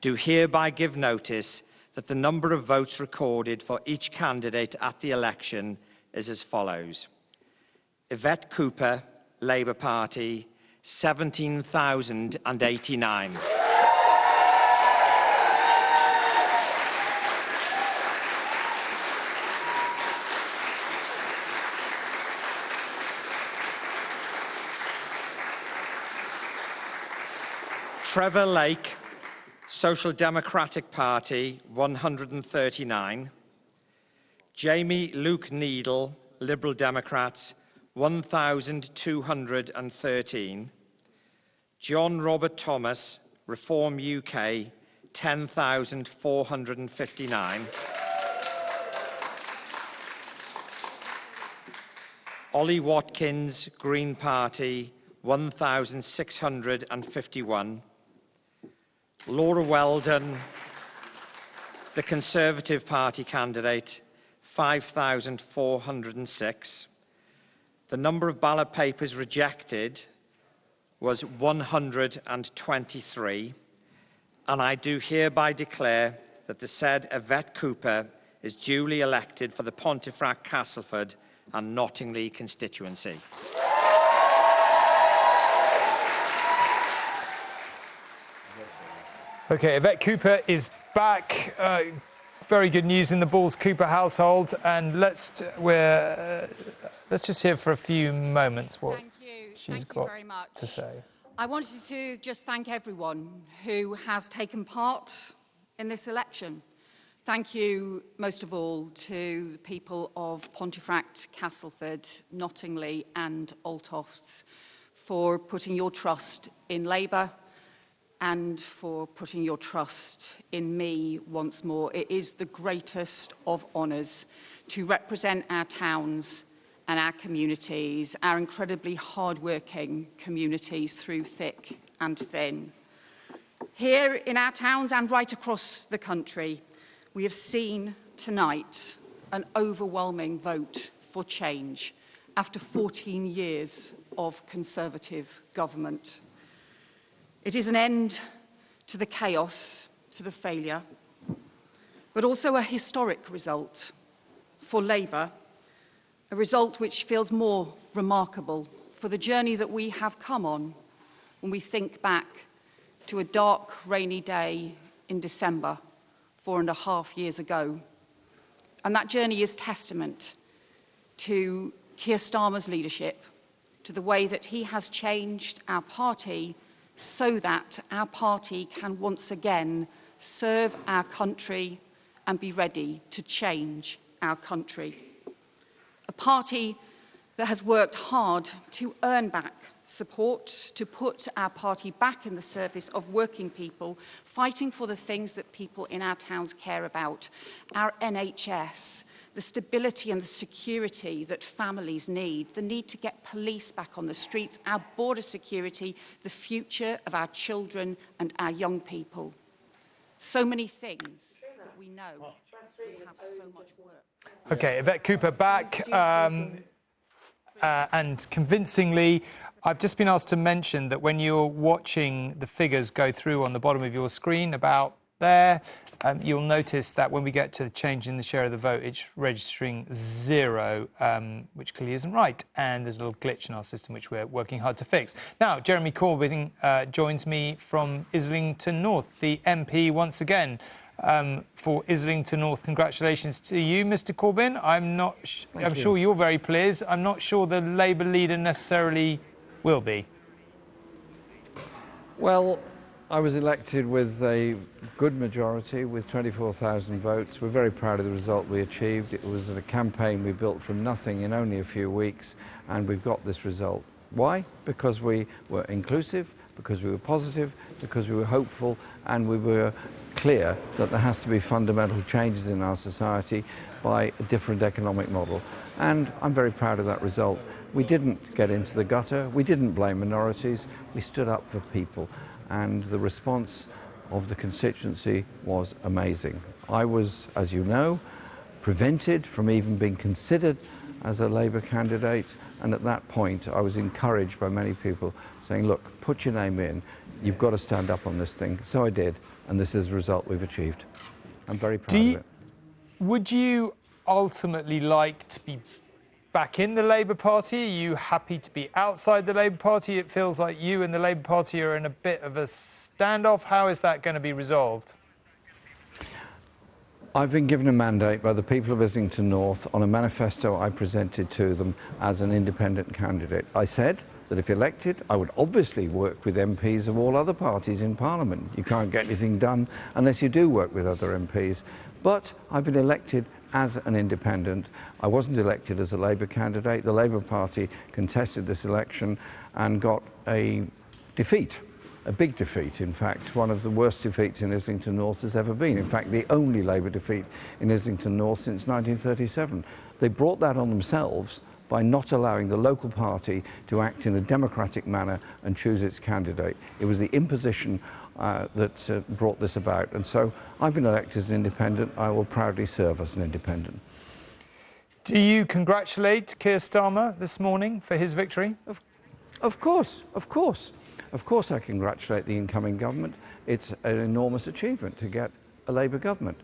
do hereby give notice that the number of votes recorded for each candidate at the election is as follows. Yvette Cooper, Labour Party, 17,089. Trevor Lake, Social Democratic Party, 139. Jamie Luke Needle, Liberal Democrats, 1,213. John Robert Thomas, Reform UK, 10,459. Ollie Watkins, Green Party, 1,651. Laura Weldon, the Conservative Party candidate, 5,406. The number of ballot papers rejected was 123, and I do hereby declare that the said Yvette Cooper is duly elected for the Pontefract, Castleford and Nottingley constituency. OK, Yvette Cooper is back. Very good news in the Balls-Cooper household. And let's just hear for a few moments what she's got to say. I wanted to just thank everyone who has taken part in this election. Thank you, most of all, to the people of Pontefract, Castleford, Nottingley and Altofts for putting your trust in Labour and for putting your trust in me once more. It is the greatest of honours to represent our towns and our communities, our incredibly hard-working communities through thick and thin. Here in our towns and right across the country, we have seen tonight an overwhelming vote for change after 14 years of Conservative government. It is an end to the chaos, to the failure, but also a historic result for Labour, a result which feels more remarkable for the journey that we have come on when we think back to a dark, rainy day in December 4.5 years ago. And that journey is testament to Keir Starmer's leadership, to the way that he has changed our party so that our party can once again serve our country and be ready to change our country. A party that has worked hard to earn back support, to put our party back in the service of working people, fighting for the things that people in our towns care about, our NHS, the stability and the security that families need, the need to get police back on the streets, our border security, the future of our children and our young people. So many things that we know we have so much work. OK, Yvette Cooper back. And convincingly, I've just been asked to mention that when you're watching the figures go through on the bottom of your screen about there, you'll notice that when we get to the change in the share of the vote, it's registering 0, which clearly isn't right. And there's a little glitch in our system, which we're working hard to fix. Now, Jeremy Corbyn joins me from Islington North, the MP once again. For Islington North, congratulations to you, Mr. Corbyn. I'm sure you're very pleased. I'm not sure the Labour leader necessarily will be. Well, I was elected with a good majority, with 24,000 votes. We're very proud of the result we achieved. It was a campaign we built from nothing in only a few weeks, and we've got this result. Why? Because we were inclusive, because we were positive, because we were hopeful, and we were clear that there has to be fundamental changes in our society by a different economic model. And I'm very proud of that result. We didn't get into the gutter, we didn't blame minorities, we stood up for people. And the response of the constituency was amazing. I was, as you know, prevented from even being considered as a Labour candidate, and at that point I was encouraged by many people saying, look, put your name in, you've got to stand up on this thing. So I did, and this is the result we've achieved. I'm very proud of it. Would you ultimately like to be back in the Labour Party? Are you happy to be outside the Labour Party? It feels like you and the Labour Party are in a bit of a standoff. How is that going to be resolved? I've been given a mandate by the people of Islington North on a manifesto I presented to them as an independent candidate. I said that if elected, I would obviously work with MPs of all other parties in Parliament. You can't get anything done unless you do work with other MPs. But I've been elected as an independent. I wasn't elected as a Labour candidate. The Labour Party contested this election and got a defeat. a big defeat. In fact, one of the worst defeats in Islington North has ever been. In fact, the only Labour defeat in Islington North since 1937. They brought that on themselves by not allowing the local party to act in a democratic manner and choose its candidate. It was the imposition that brought this about. And so I've been elected as an independent. I will proudly serve as an independent. Do you congratulate Keir Starmer this morning for his victory? Of course. Of course I congratulate the incoming government. It's an enormous achievement to get a Labour government.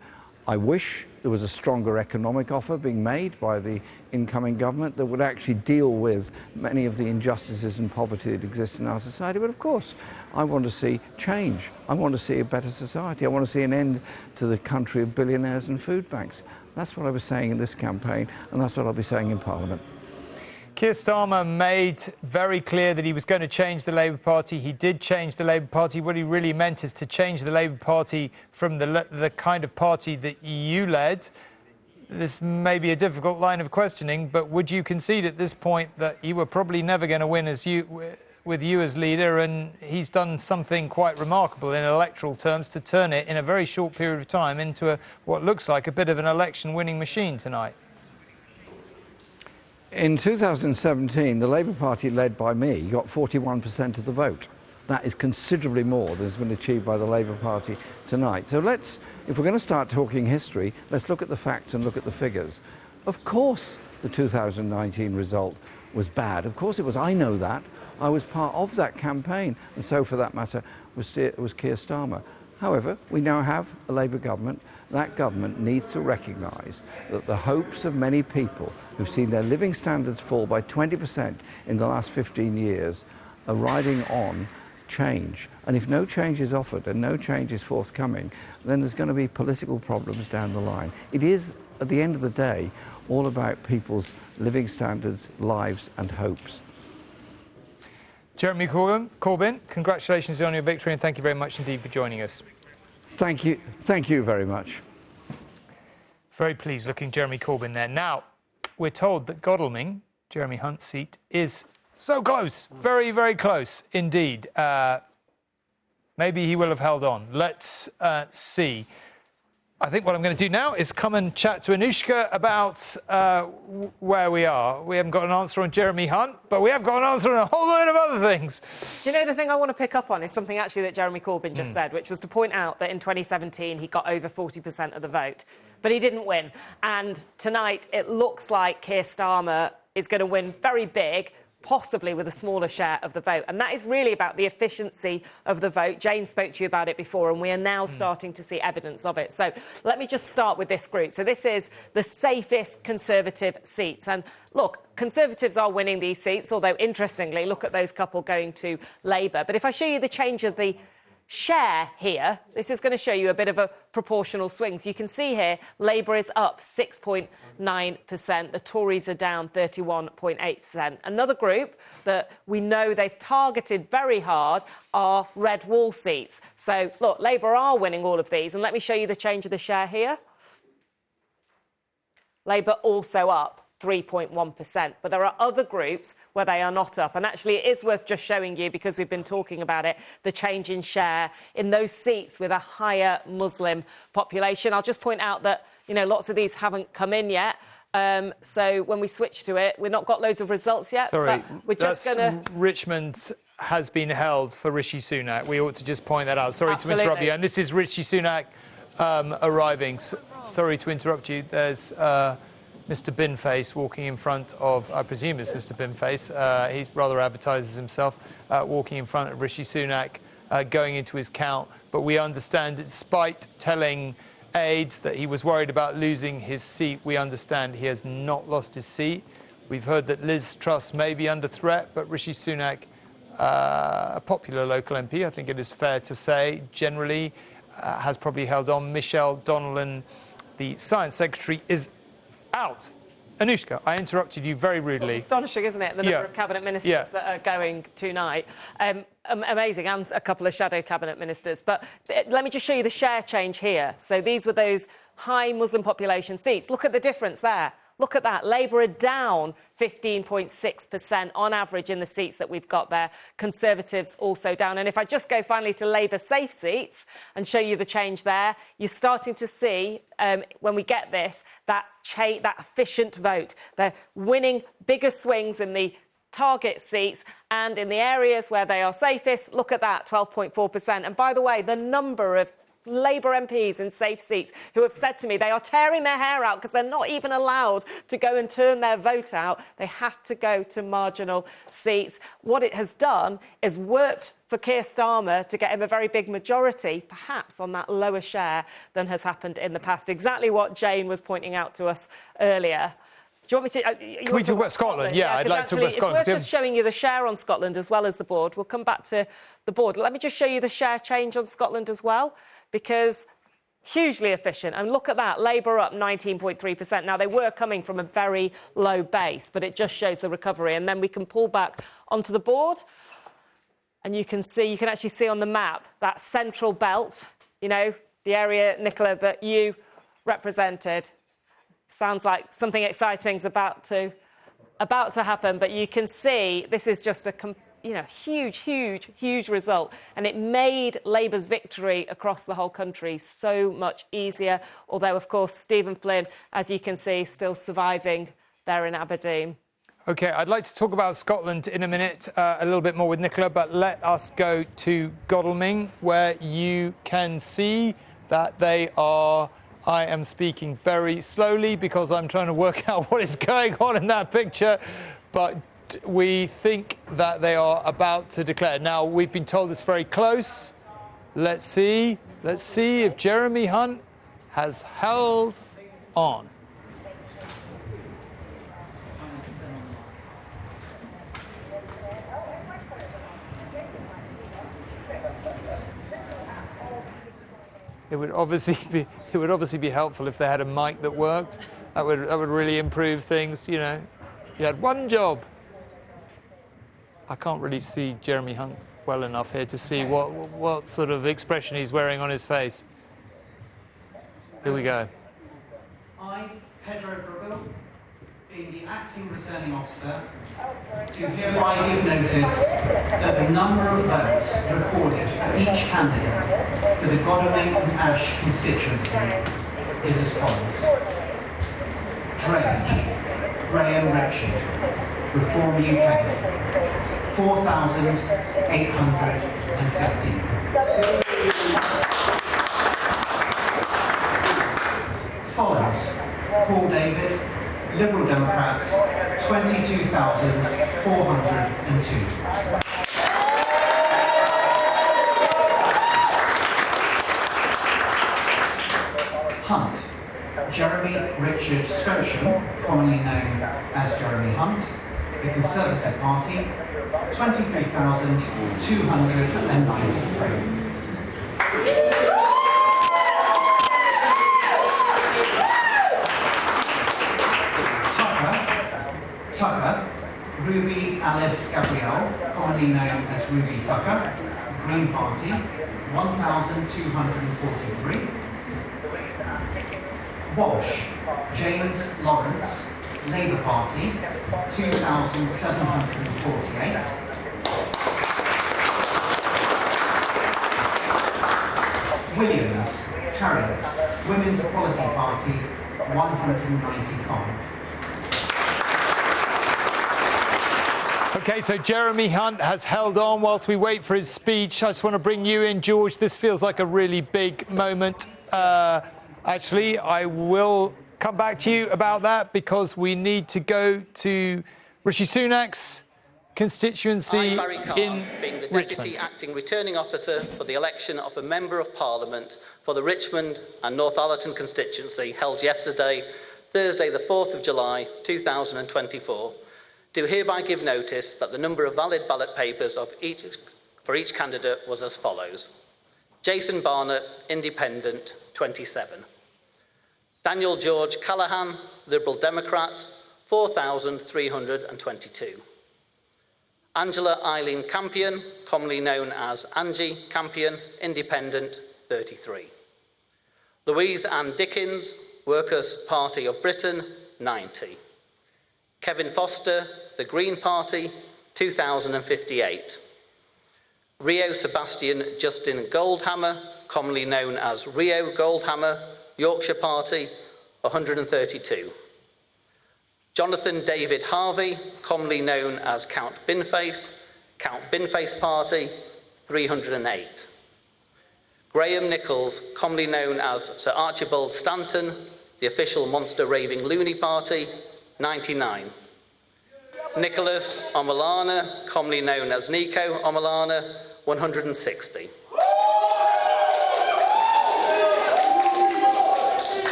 I wish there was a stronger economic offer being made by the incoming government that would actually deal with many of the injustices and poverty that exist in our society. But of course, I want to see change. I want to see a better society. I want to see an end to the country of billionaires and food banks. That's what I was saying in this campaign, and that's what I'll be saying in Parliament. Keir Starmer made very clear that he was going to change the Labour Party. He did change the Labour Party. What he really meant is to change the Labour Party from the kind of party that you led. This may be a difficult line of questioning, but would you concede at this point that you were probably never going to win with you as leader, and he's done something quite remarkable in electoral terms to turn it in a very short period of time into what looks like a bit of an election-winning machine tonight? In 2017, the Labour Party, led by me, got 41% of the vote. That is considerably more than has been achieved by the Labour Party tonight. So if we're going to start talking history, let's look at the facts and look at the figures. Of course, the 2019 result was bad. Of course it was. I know that. I was part of that campaign, and so, for that matter, was Keir Starmer. However, we now have a Labour government. That government needs to recognise that the hopes of many people who've seen their living standards fall by 20% in the last 15 years are riding on change. And if no change is offered and no change is forthcoming, then there's going to be political problems down the line. It is, at the end of the day, all about people's living standards, lives and hopes. Jeremy Corbyn, congratulations on your victory, and thank you very much indeed for joining us. Thank you very much. Very pleased looking Jeremy Corbyn there. Now, we're told that Godalming, Jeremy Hunt's seat, is so close, very, very close indeed. Maybe he will have held on. Let's see. I think what I'm going to do now is come and chat to Anushka about where we are. We haven't got an answer on Jeremy Hunt, but we have got an answer on a whole load of other things. Do you know, the thing I want to pick up on is something actually that Jeremy Corbyn just said, which was to point out that in 2017 he got over 40% of the vote, but he didn't win. And tonight it looks like Keir Starmer is going to win very big, possibly with a smaller share of the vote. And that is really about the efficiency of the vote. Jane spoke to you about it before, and we are now starting to see evidence of it. So let me just start with this group. So this is the safest Conservative seats. And look, Conservatives are winning these seats, although, interestingly, look at those couple going to Labour. But if I show you the change of the share here, this is going to show you a bit of a proportional swing. So you can see here, Labour is up 6.9%. The Tories are down 31.8%. Another group that we know they've targeted very hard are red wall seats. So, look, Labour are winning all of these. And let me show you the change of the share here. Labour also up 3.1%. But there are other groups where they are not up. And actually, it is worth just showing you, because we've been talking about it, the change in share in those seats with a higher Muslim population. I'll just point out that, you know, lots of these haven't come in yet. So when we switch to it, we've not got loads of results yet. Sorry, but we're just going to... Richmond has been held for Rishi Sunak. We ought to just point that out. Sorry to interrupt you. And this is Rishi Sunak arriving. Sorry to interrupt you. There's... Mr Binface walking in front of, I presume it's Mr Binface, he rather advertises himself, walking in front of Rishi Sunak, going into his count. But we understand, despite telling aides that he was worried about losing his seat, we understand he has not lost his seat. We've heard that Liz Truss may be under threat, but Rishi Sunak, a popular local MP, I think it is fair to say, generally has probably held on. Michelle Donnellan, the Science Secretary, is out. Anushka, I interrupted you very rudely. It's astonishing, isn't it, the number of cabinet ministers that are going tonight. Amazing, and a couple of shadow cabinet ministers. But let me just show you the share change here. So these were those high Muslim population seats. Look at the difference there. Look at that. Labour are down 15.6% on average in the seats that we've got there. Conservatives also down. And if I just go finally to Labour safe seats and show you the change there, you're starting to see, when we get this, that efficient vote. They're winning bigger swings in the target seats and in the areas where they are safest. Look at that, 12.4%. And by the way, the number of Labour MPs in safe seats who have said to me they are tearing their hair out because they're not even allowed to go and turn their vote out. They have to go to marginal seats. What it has done is worked for Keir Starmer to get him a very big majority, perhaps on that lower share than has happened in the past. Exactly what Jane was pointing out to us earlier. Do you want me to... Can we talk about Scotland? Yeah, I'd like to talk about Scotland. It's worth just showing you the share on Scotland as well as the board. We'll come back to the board. Let me just show you the share change on Scotland as well, because hugely efficient. And look at that, Labour up 19.3%. Now, they were coming from a very low base, but it just shows the recovery. And then we can pull back onto the board, and you can actually see on the map that central belt, you know, the area, Nicola, that you represented. Sounds like something exciting is about to happen, but you can see this is just a huge result, and it made Labour's victory across the whole country so much easier. Although, of course, Stephen Flynn, as you can see, still surviving there in Aberdeen. OK, I'd like to talk about Scotland in a minute, a little bit more with Nicola, but let us go to Godalming, where you can see that they are... I am speaking very slowly because I'm trying to work out what is going on in that picture, but we think that they are about to declare. Now, we've been told it's very close. Let's see if Jeremy Hunt has held on. It would obviously be helpful if they had a mic that worked. That would really improve things. You know, you had one job. I can't really see Jeremy Hunt well enough here to see what sort of expression he's wearing on his face. Here we go. I, Pedro Brugel, being the acting returning officer, do hereby give notice that the number of votes recorded for each candidate for the Godalming and Ash constituency is as follows. Drage, Graham Richard, Reform UK, 4,850. Follows Paul David, Liberal Democrats, 22,402. Hunt, Jeremy Richard Scotian, commonly known as Jeremy Hunt, the Conservative Party, 23,293. Tucker, Ruby Alice Gabrielle, commonly known as Ruby Tucker, Green Party, 1,243. Walsh, James Lawrence, Labour Party, 2,748. Williams, Harriet, Women's Equality Party, 195. OK, so Jeremy Hunt has held on whilst we wait for his speech. I just want to bring you in, George. This feels like a really big moment. Actually, I will come back to you about that because we need to go to Rishi Sunak's constituency in being the Richmond. Deputy Acting Returning Officer for the election of a Member of Parliament for the Richmond and Northallerton constituency held yesterday, Thursday the 4th of July 2024, do hereby give notice that the number of valid ballot papers for each candidate was as follows. Jason Barnett, Independent, 27. Daniel George Callaghan, Liberal Democrats, 4,322. Angela Eileen Campion, commonly known as Angie Campion, Independent, 33. Louise Ann Dickens, Workers' Party of Britain, 90. Kevin Foster, the Green Party, 2,058. Rio Sebastian Justin Goldhammer, commonly known as Rio Goldhammer, Yorkshire Party, 132. Jonathan David Harvey, commonly known as Count Binface Party, 308. Graham Nichols, commonly known as Sir Archibald Stanton, the official Monster Raving Loony Party, 99. Nicholas Omolana, commonly known as Nico Omolana, 160.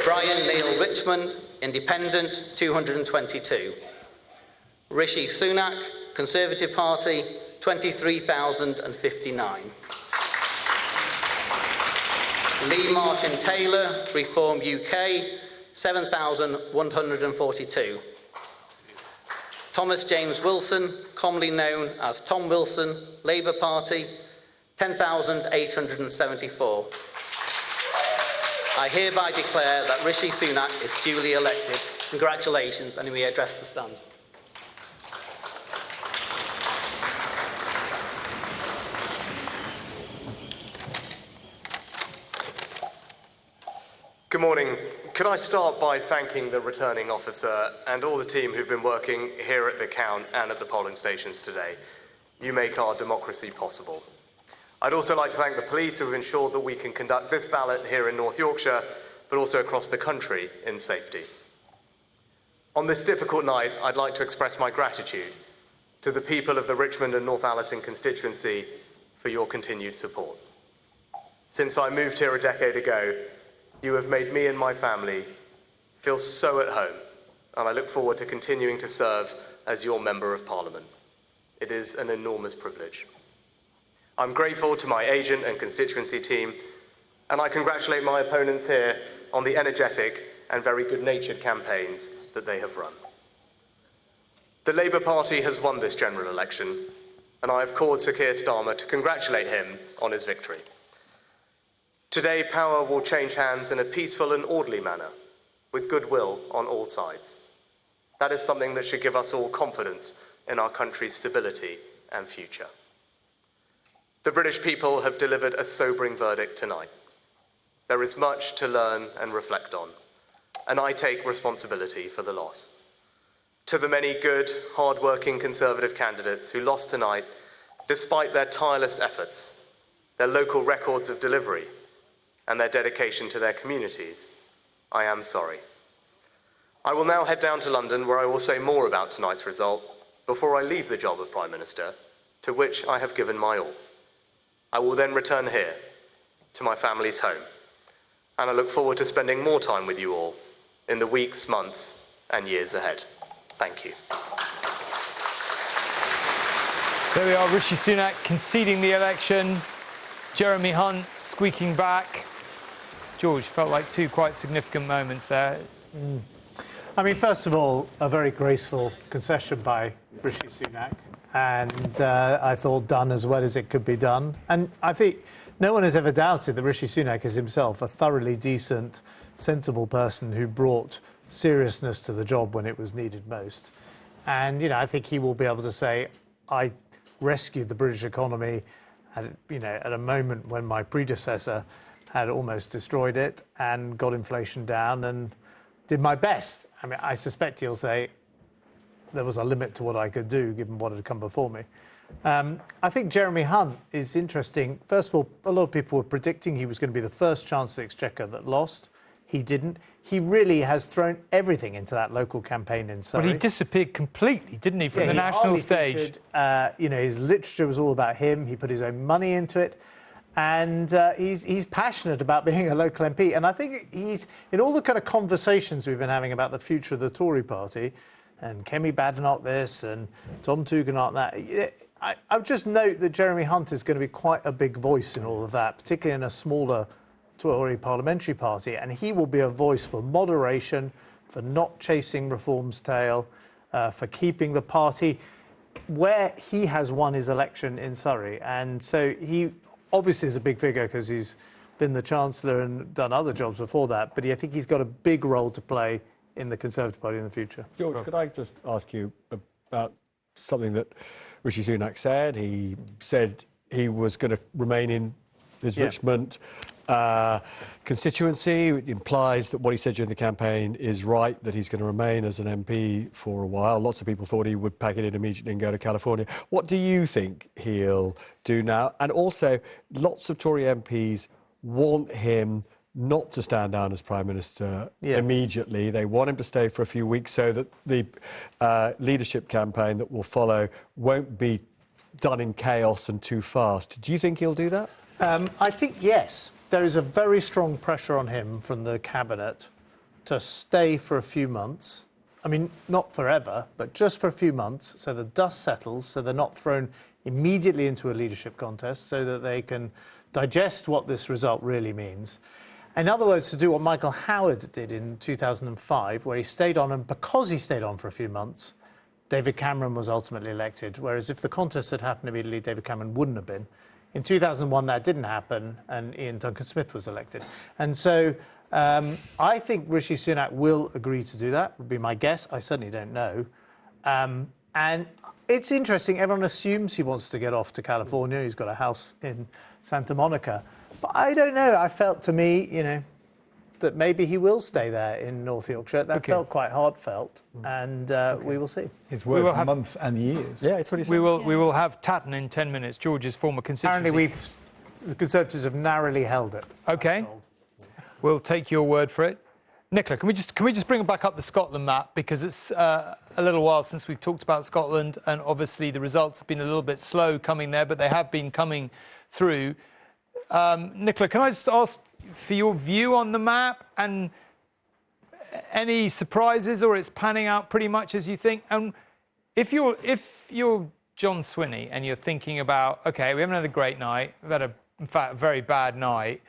Brian Neil Richmond, Independent, 222. Rishi Sunak, Conservative Party, 23,059. Lee Martin Taylor, Reform UK, 7,142. Thomas James Wilson, commonly known as Tom Wilson, Labour Party, 10,874. I hereby declare that Rishi Sunak is duly elected. Congratulations, and he may address the stand. Good morning. Could I start by thanking the returning officer and all the team who've been working here at the count and at the polling stations today. You make our democracy possible. I'd also like to thank the police who have ensured that we can conduct this ballot here in North Yorkshire, but also across the country in safety. On this difficult night, I'd like to express my gratitude to the people of the Richmond and Northallerton constituency for your continued support. Since I moved here a decade ago, you have made me and my family feel so at home, and I look forward to continuing to serve as your Member of Parliament. It is an enormous privilege. I'm grateful to my agent and constituency team, and I congratulate my opponents here on the energetic and very good-natured campaigns that they have run. The Labour Party has won this general election, and I have called Sir Keir Starmer to congratulate him on his victory. Today, power will change hands in a peaceful and orderly manner, with goodwill on all sides. That is something that should give us all confidence in our country's stability and future. The British people have delivered a sobering verdict tonight. There is much to learn and reflect on, and I take responsibility for the loss. To the many good, hard-working Conservative candidates who lost tonight, despite their tireless efforts, their local records of delivery, and their dedication to their communities, I am sorry. I will now head down to London, where I will say more about tonight's result before I leave the job of Prime Minister, to which I have given my all. I will then return here, to my family's home, and I look forward to spending more time with you all in the weeks, months, and years ahead. Thank you. There we are, Rishi Sunak conceding the election, Jeremy Hunt squeaking back. George, felt like two quite significant moments there. I mean, first of all, a very graceful concession by Rishi Sunak, and I thought done as well as it could be done. And I think no one has ever doubted that Rishi Sunak is himself a thoroughly decent, sensible person who brought seriousness to the job when it was needed most. And, you know, I think he will be able to say, I rescued the British economy at a moment when my predecessor had almost destroyed it and got inflation down and did my best. I mean, I suspect he'll say there was a limit to what I could do given what had come before me. I think Jeremy Hunt is interesting. First of all, a lot of people were predicting he was going to be the first Chancellor of the Exchequer that lost. He didn't. He really has thrown everything into that local campaign in Surrey. But he disappeared completely, didn't he, from the national stage? His literature was all about him. He put his own money into it. And he's passionate about being a local MP. And I think he's, in all the kind of conversations we've been having about the future of the Tory party, and Kemi Badenoch this and Tom Tugendhat that, I would just note that Jeremy Hunt is going to be quite a big voice in all of that, particularly in a smaller Tory parliamentary party. And he will be a voice for moderation, for not chasing reform's tail, for keeping the party where he has won his election in Surrey. And so he obviously is a big figure because he's been the Chancellor and done other jobs before that, but I think he's got a big role to play in the Conservative Party in the future. George, could I just ask you about something that Rishi Sunak said? He said he was going to remain in his Richmond constituency. It implies that what he said during the campaign is right, that he's going to remain as an MP for a while. Lots of people thought he would pack it in immediately and go to California. What do you think he'll do now? And also, lots of Tory MPs want him not to stand down as Prime Minister immediately. They want him to stay for a few weeks so that the leadership campaign that will follow won't be done in chaos and too fast. Do you think he'll do that? I think, yes. There is a very strong pressure on him from the Cabinet to stay for a few months. I mean, not forever, but just for a few months, so the dust settles, so they're not thrown immediately into a leadership contest, so that they can digest what this result really means. In other words, to do what Michael Howard did in 2005, where he stayed on, and because he stayed on for a few months, David Cameron was ultimately elected, whereas if the contest had happened immediately, David Cameron wouldn't have been. In 2001, that didn't happen, and Ian Duncan-Smith was elected. And so I think Rishi Sunak will agree to do that, would be my guess. I certainly don't know. And it's interesting. Everyone assumes he wants to get off to California. He's got a house in Santa Monica. But I don't know. I felt, to me, that maybe he will stay there in North Yorkshire. That felt quite heartfelt, and we will see. His word for months and years. Yeah, it's what he said. We will have Tatton in 10 minutes, George's former constituency. Apparently the Conservatives have narrowly held it. OK. We'll take your word for it. Nicola, can we just bring back up the Scotland map, because it's a little while since we've talked about Scotland, and obviously the results have been a little bit slow coming there, but they have been coming through. Nicola, can I just ask for your view on the map and any surprises, or it's panning out pretty much as you think? And if you're John Swinney and you're thinking about, OK, we haven't had a great night, we've had in fact, a very bad night,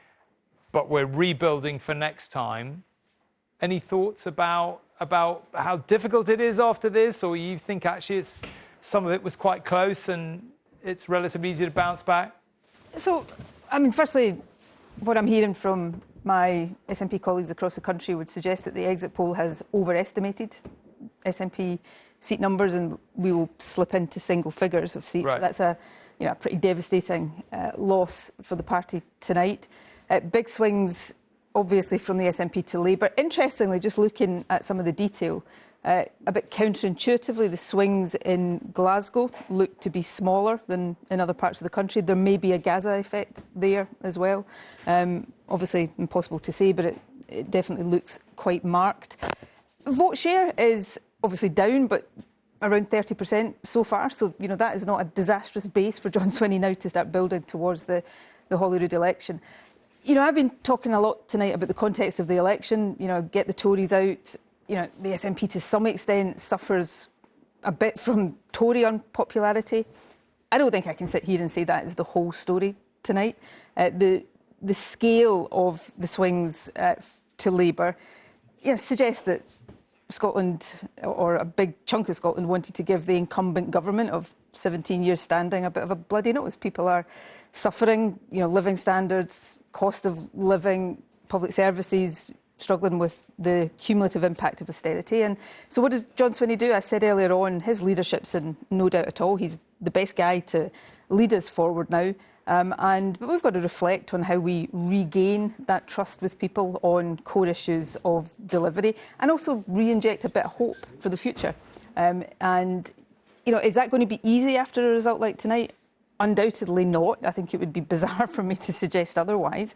but we're rebuilding for next time. Any thoughts about how difficult it is after this, or you think actually some of it was quite close and it's relatively easy to bounce back? So, I mean, firstly, what I'm hearing from my SNP colleagues across the country would suggest that the exit poll has overestimated SNP seat numbers, and we will slip into single figures of seats. Right. That's a pretty devastating loss for the party tonight. Big swings, obviously, from the SNP to Labour. Interestingly, just looking at some of the detail, a bit counterintuitively, the swings in Glasgow look to be smaller than in other parts of the country. There may be a Gaza effect there as well. Obviously, impossible to say, but it definitely looks quite marked. Vote share is obviously down, but around 30% so far. So, that is not a disastrous base for John Swinney now to start building towards the Holyrood election. I've been talking a lot tonight about the context of the election, get the Tories out. The SNP to some extent suffers a bit from Tory unpopularity. I don't think I can sit here and say that is the whole story tonight. The scale of the swings to Labour suggests that Scotland, or a big chunk of Scotland, wanted to give the incumbent government of 17 years standing a bit of a bloody nose. People are suffering, living standards, cost of living, public services, struggling with the cumulative impact of austerity. And so what did John Swinney do? I said earlier on, his leadership's in no doubt at all. He's the best guy to lead us forward now. But we've got to reflect on how we regain that trust with people on core issues of delivery, and also re-inject a bit of hope for the future. Is that going to be easy after a result like tonight? Undoubtedly not. I think it would be bizarre for me to suggest otherwise.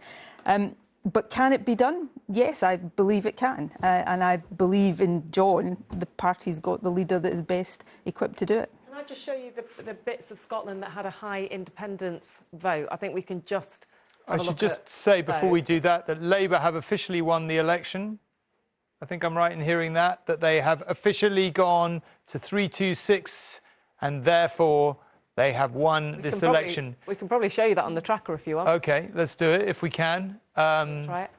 But can it be done? Yes, I believe it can. And I believe in John, the party's got the leader that is best equipped to do it. Can I just show you the bits of Scotland that had a high independence vote? I think we can just I should just say before we do that Labour have officially won the election. I think I'm right in hearing that they have officially gone to 326, and therefore they have won this election. We can probably show you that on the tracker if you want. OK, let's do it if we can. Let's try it.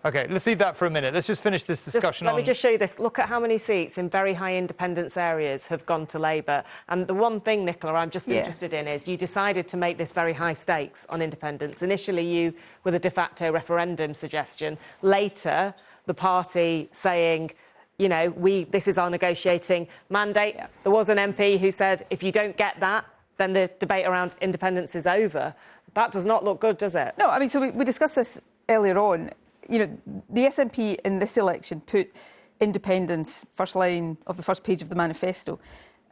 OK, let's leave that for a minute. Let's just finish this discussion. Let me just show you this. Look at how many seats in very high independence areas have gone to Labour. And the one thing, Nicola, I'm just interested in is you decided to make this very high stakes on independence. Initially, you with a de facto referendum suggestion. Later, the party saying you know, this is our negotiating mandate. Yeah. There was an MP who said, if you don't get that, then the debate around independence is over. That does not look good, does it? No, I mean, so we discussed this earlier on. You know, the SNP in this election put independence first line of the first page of the manifesto.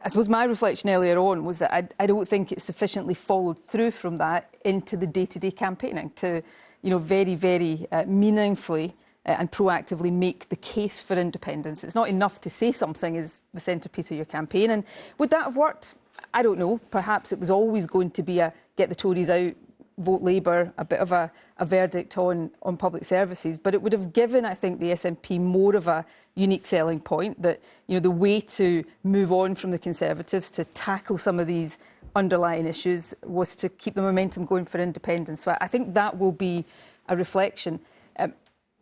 I suppose my reflection earlier on was that I don't think it's sufficiently followed through from that into the day-to-day campaigning to, you know, very, very meaningfully and proactively make the case for independence. It's not enough to say something is the centrepiece of your campaign. And would that have worked? I don't know. Perhaps it was always going to be a get the Tories out, vote Labour, a bit of a verdict on public services. But it would have given, I think, the SNP more of a unique selling point that, you know, the way to move on from the Conservatives to tackle some of these underlying issues was to keep the momentum going for independence. So I think that will be a reflection.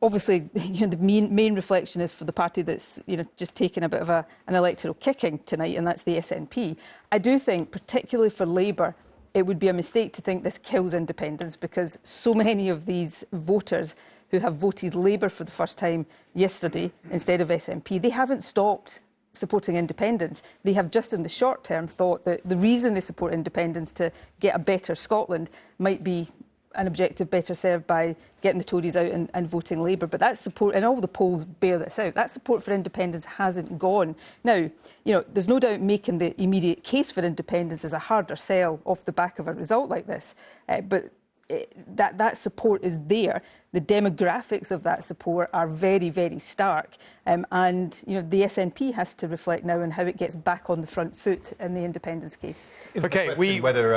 Obviously, you know, the main reflection is for the party that's, you know, just taken a bit of an electoral kicking tonight, and that's the SNP. I do think, particularly for Labour, it would be a mistake to think this kills independence, because so many of these voters who have voted Labour for the first time yesterday instead of SNP, they haven't stopped supporting independence. They have just in the short term thought that the reason they support independence to get a better Scotland might be an objective better served by getting the Tories out and voting Labour. But that support, and all the polls bear this out, that support for independence hasn't gone. Now, you know, there's no doubt making the immediate case for independence is a harder sell off the back of a result like this. But that support is there. The demographics of that support are very, very stark. And, you know, the SNP has to reflect now on how it gets back on the front foot in the independence case. Whether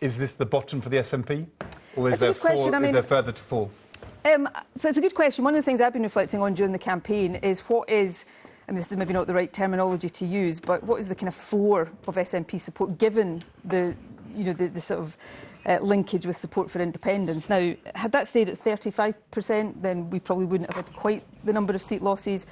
is this the bottom for the SNP? Or is there further to fall? So it's a good question. One of the things I've been reflecting on during the campaign is what is, and this is maybe not the right terminology to use, but what is the kind of floor of SNP support given the, you know, the sort of linkage with support for independence. Now, had that stayed at 35%, then we probably wouldn't have had quite the number of seat losses.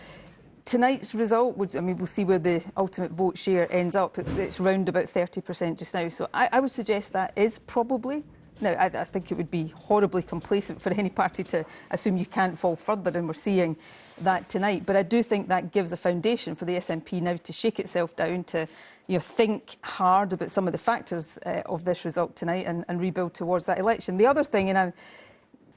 Tonight's result, we'll see where the ultimate vote share ends up. It's round about 30% just now. So I would suggest that is probably... Now, I think it would be horribly complacent for any party to assume you can't fall further, and we're seeing that tonight. But I do think that gives a foundation for the SNP now to shake itself down, to, you know, think hard about some of the factors of this result tonight and rebuild towards that election. The other thing, and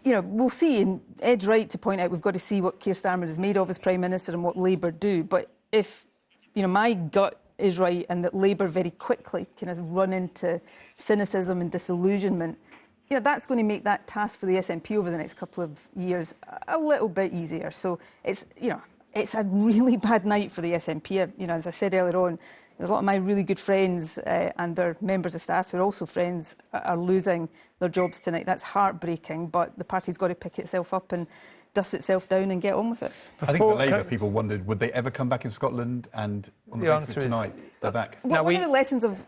we'll see, and Ed's right to point out we've got to see what Keir Starmer is made of as Prime Minister and what Labour do. But if, you know, my gut is right and that Labour very quickly kind of run into cynicism and disillusionment, you know, that's going to make that task for the SNP over the next couple of years a little bit easier. So it's, you know, it's a really bad night for the SNP. You know, as I said earlier on, there's a lot of my really good friends and their members of staff who are also friends are losing their jobs tonight. That's heartbreaking, but the party's got to pick itself up and dust itself down and get on with it. I think the Labour people wondered, would they ever come back in Scotland? And on the answer is tonight, they're back. Well, one of the lessons of,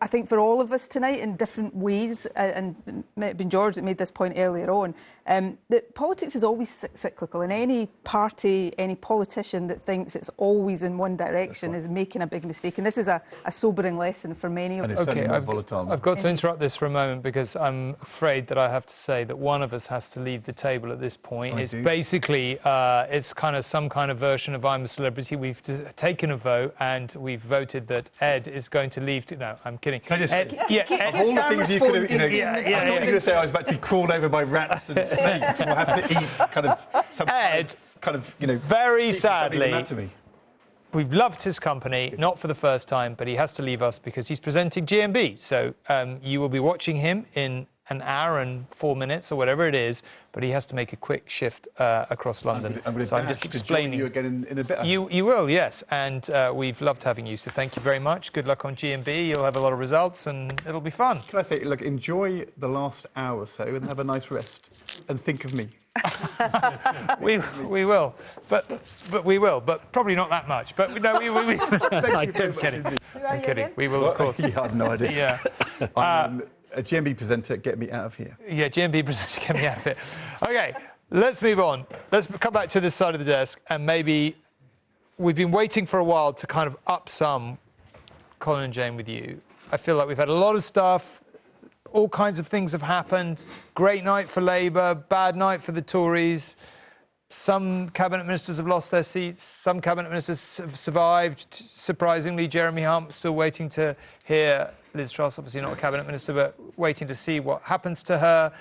I think, for all of us tonight in different ways, and it may have been George that made this point earlier on, that politics is always cyclical, and any party, any politician that thinks it's always in one direction is making a big mistake. And this is a sobering lesson for many of us. Okay, I've got to interrupt this for a moment because I'm afraid that I have to say that one of us has to leave the table at this point. It's basically, it's kind of some kind of version of I'm a Celebrity. We've taken a vote and we've voted that Ed is going to leave. No, I'm kidding. Can I just... Ed, of all the things you could have... I thought you were going to say I was about to be crawled over by rats and snakes and we'll have to eat kind of... some Ed, kind of, you know... Very sadly, we've loved his company, not for the first time, but he has to leave us because he's presenting GMB. So you will be watching him in an hour and 4 minutes or whatever it is, but he has to make a quick shift across London. I'm just explaining. You again in a bit. You will, yes, and we've loved having you. So thank you very much. Good luck on GMB. You'll have a lot of results, and it'll be fun. Can I say, look, enjoy the last hour or so, and have a nice rest, and think of me. we will, but we will, but probably not that much. But no, we I'm kidding. We will, of course. Yeah, I have no idea. Yeah. A GMB presenter, get me out of here. Yeah, GMB presenter, get me out of here. OK, let's move on. Let's come back to this side of the desk, and maybe we've been waiting for a while to kind of up some Colin and Jane with you. I feel like we've had a lot of stuff. All kinds of things have happened. Great night for Labour, bad night for the Tories. Some cabinet ministers have lost their seats. Some cabinet ministers have survived. Surprisingly, Jeremy Hunt still waiting to hear. Liz Truss, obviously not a cabinet minister, but waiting to see what happens to her.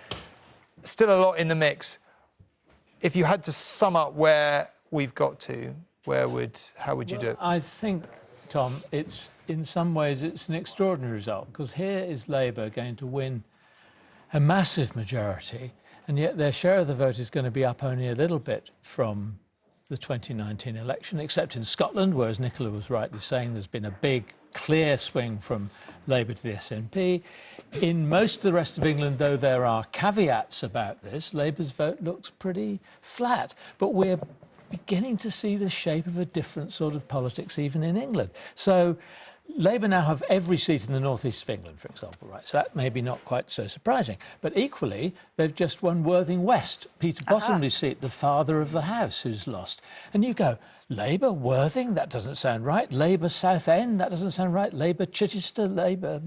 Still a lot in the mix. If you had to sum up where we've got to, how would you do it? I think, Tom, it's in some ways it's an extraordinary result, because here is Labour going to win a massive majority, and yet their share of the vote is going to be up only a little bit from the 2019 election, except in Scotland, whereas Nicola was rightly saying there's been a big, clear swing from Labour to the SNP. In most of the rest of England, though there are caveats about this, Labour's vote looks pretty flat. But we're beginning to see the shape of a different sort of politics even in England. So Labour now have every seat in the northeast of England, for example, right? So that may be not quite so surprising. But equally, they've just won Worthing West, Peter Bottomley's seat, the father of the House, who's lost. And you go, Labour, Worthing, that doesn't sound right. Labour Southend, that doesn't sound right. Labour Chichester, Labour,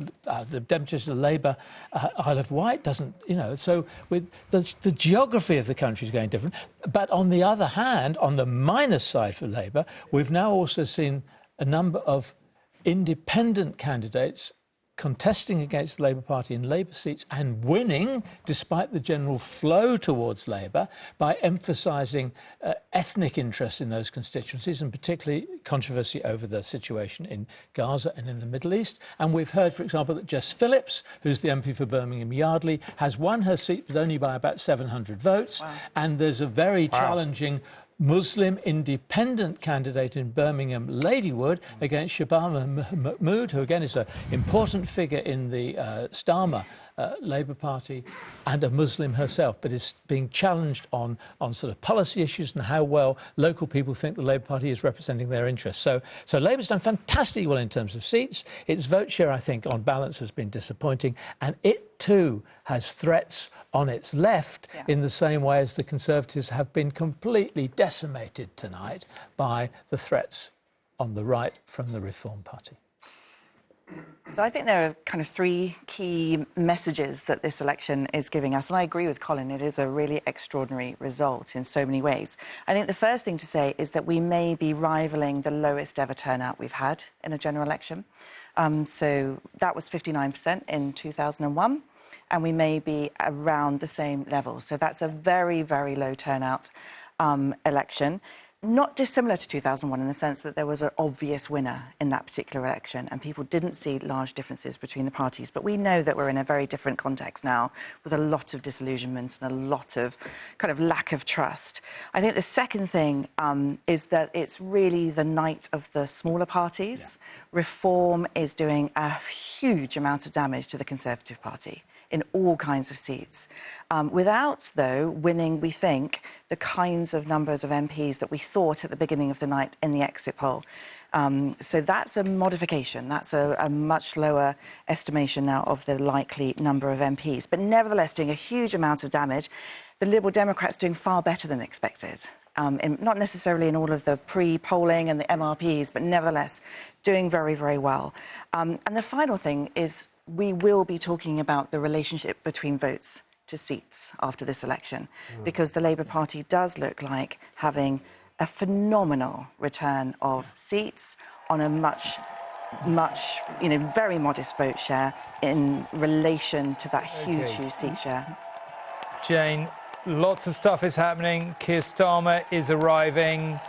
Chichester, Labour Isle of Wight doesn't, So with the geography of the country is going different. But on the other hand, on the minus side for Labour, we've now also seen a number of independent candidates contesting against the Labour Party in Labour seats and winning, despite the general flow towards Labour, by emphasising ethnic interest in those constituencies, and particularly controversy over the situation in Gaza and in the Middle East. And we've heard, for example, that Jess Phillips, who's the MP for Birmingham Yardley, has won her seat, but only by about 700 votes. Wow. And there's a very challenging Muslim independent candidate in Birmingham, Ladywood, against Shabana Mahmood, who again is an important figure in the Starmer Labour Party, and a Muslim herself, but is being challenged on sort of policy issues and how well local people think the Labour Party is representing their interests. So Labour's done fantastically well in terms of seats. Its vote share, I think, on balance has been disappointing, and it too has threats on its left in the same way as the Conservatives have been completely decimated tonight by the threats on the right from the Reform Party. So I think there are kind of three key messages that this election is giving us. And I agree with Colin, it is a really extraordinary result in so many ways. I think the first thing to say is that we may be rivaling the lowest ever turnout we've had in a general election. So that was 59% in 2001, and we may be around the same level. So that's a very, very low turnout election. Not dissimilar to 2001 in the sense that there was an obvious winner in that particular election and people didn't see large differences between the parties. But we know that we're in a very different context now with a lot of disillusionment and a lot of kind of lack of trust. I think the second thing is that it's really the night of the smaller parties. Yeah. Reform is doing a huge amount of damage to the Conservative Party in all kinds of seats. Without, though, winning, we think, the kinds of numbers of MPs that we thought at the beginning of the night in the exit poll. So that's a modification. That's a much lower estimation now of the likely number of MPs. But nevertheless, doing a huge amount of damage. The Liberal Democrats doing far better than expected. Not necessarily in all of the pre-polling and the MRPs, but nevertheless doing very, very well. And the final thing is we will be talking about the relationship between votes to seats after this election, because the Labour Party does look like having a phenomenal return of seats on a much, very modest vote share in relation to that huge seat share. Jane, lots of stuff is happening. Keir Starmer is arriving.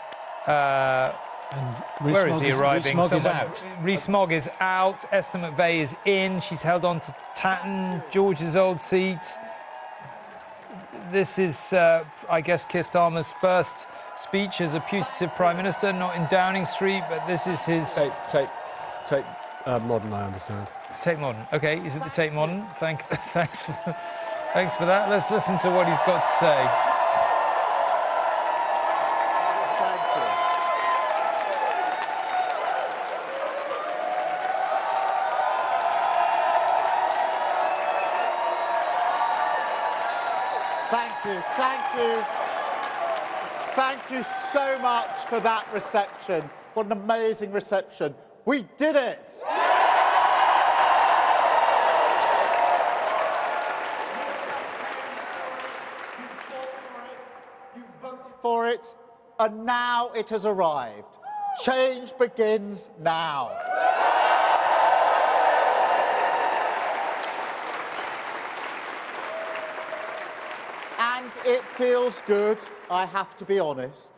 Where is he arriving? Rees-Mogg is out. Rees-Mogg is out. Esther McVey is in. She's held on to Tatton, George's old seat. This is, I guess, Keir Starmer's first speech as a putative Prime Minister, not in Downing Street, but this is his... Take Modern, I understand. Tate Modern. OK, is it the Tate Modern? Thanks for that. Let's listen to what he's got to say. Thank you so much for that reception. What an amazing reception. We did it! You voted for it, and now it has arrived. Change begins now. And it feels good, I have to be honest.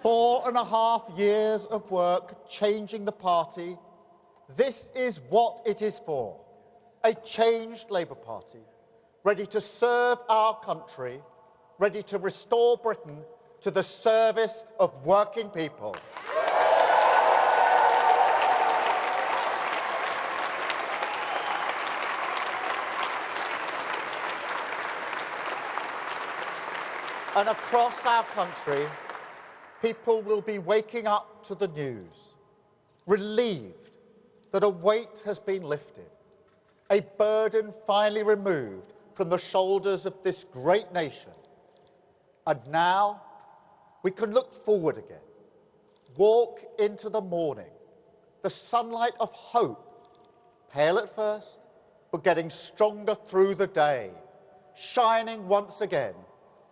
4.5 years of work changing the party. This is what it is for. A changed Labour Party, ready to serve our country, ready to restore Britain to the service of working people. And across our country, people will be waking up to the news, relieved that a weight has been lifted, a burden finally removed from the shoulders of this great nation. And now we can look forward again, walk into the morning, the sunlight of hope, pale at first, but getting stronger through the day, shining once again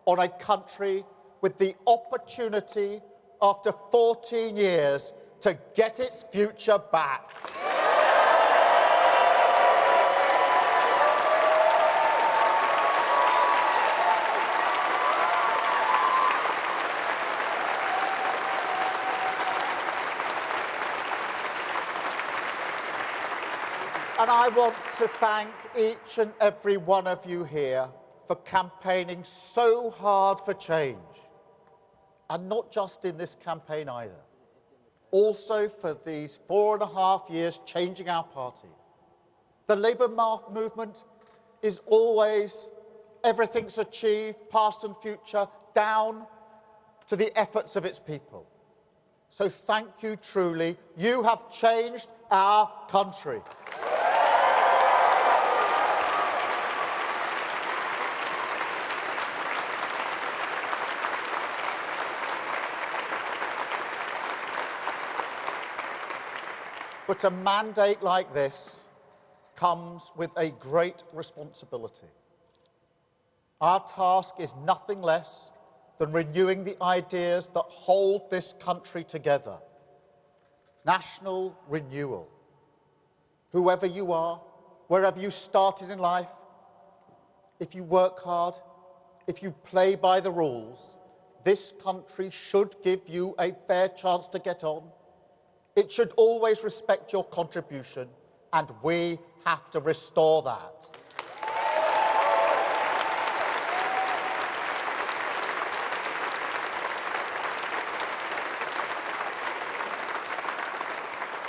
on a country with the opportunity, after 14 years, to get its future back. And I want to thank each and every one of you here for campaigning so hard for change. And not just in this campaign either. Also for these 4.5 years changing our party. The Labour movement is always everything's achieved, past and future, down to the efforts of its people. So thank you truly. You have changed our country. But a mandate like this comes with a great responsibility. Our task is nothing less than renewing the ideas that hold this country together. National renewal. Whoever you are, wherever you started in life, if you work hard, if you play by the rules, this country should give you a fair chance to get on. It should always respect your contribution, and we have to restore that.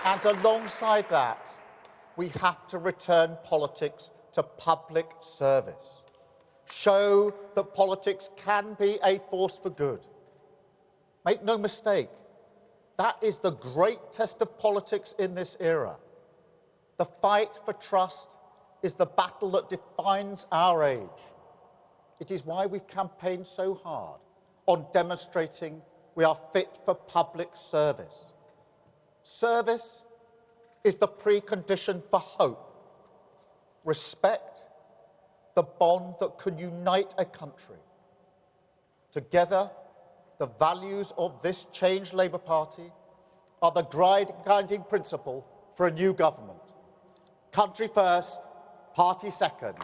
And alongside that, we have to return politics to public service. Show that politics can be a force for good. Make no mistake, that is the great test of politics in this era. The fight for trust is the battle that defines our age. It is why we've campaigned so hard on demonstrating we are fit for public service. Service is the precondition for hope. Respect, the bond that can unite a country. Together, the values of this changed Labour Party are the guiding principle for a new government. Country first, party second.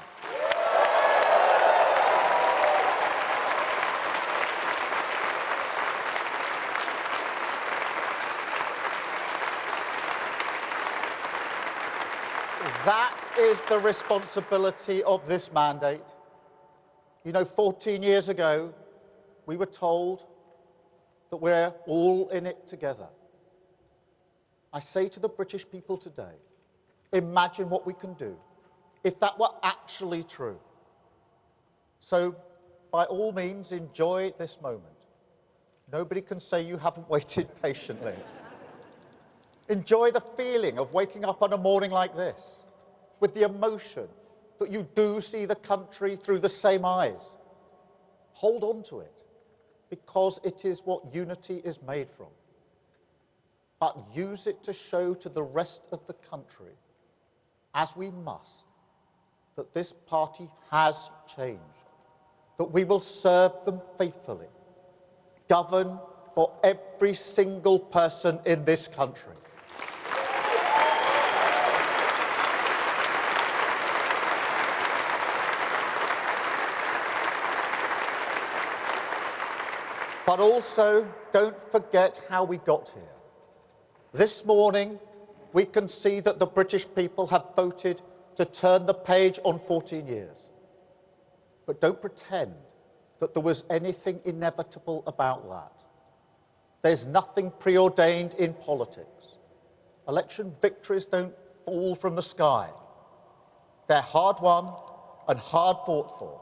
That is the responsibility of this mandate. You know, 14 years ago, we were told that we're all in it together. I say to the British people today, imagine what we can do if that were actually true. So, by all means, enjoy this moment. Nobody can say you haven't waited patiently. Enjoy the feeling of waking up on a morning like this, with the emotion that you do see the country through the same eyes. Hold on to it, because it is what unity is made from. But use it to show to the rest of the country, as we must, that this party has changed, that we will serve them faithfully, govern for every single person in this country. But also, don't forget how we got here. This morning, we can see that the British people have voted to turn the page on 14 years. But don't pretend that there was anything inevitable about that. There's nothing preordained in politics. Election victories don't fall from the sky. They're hard won and hard fought for.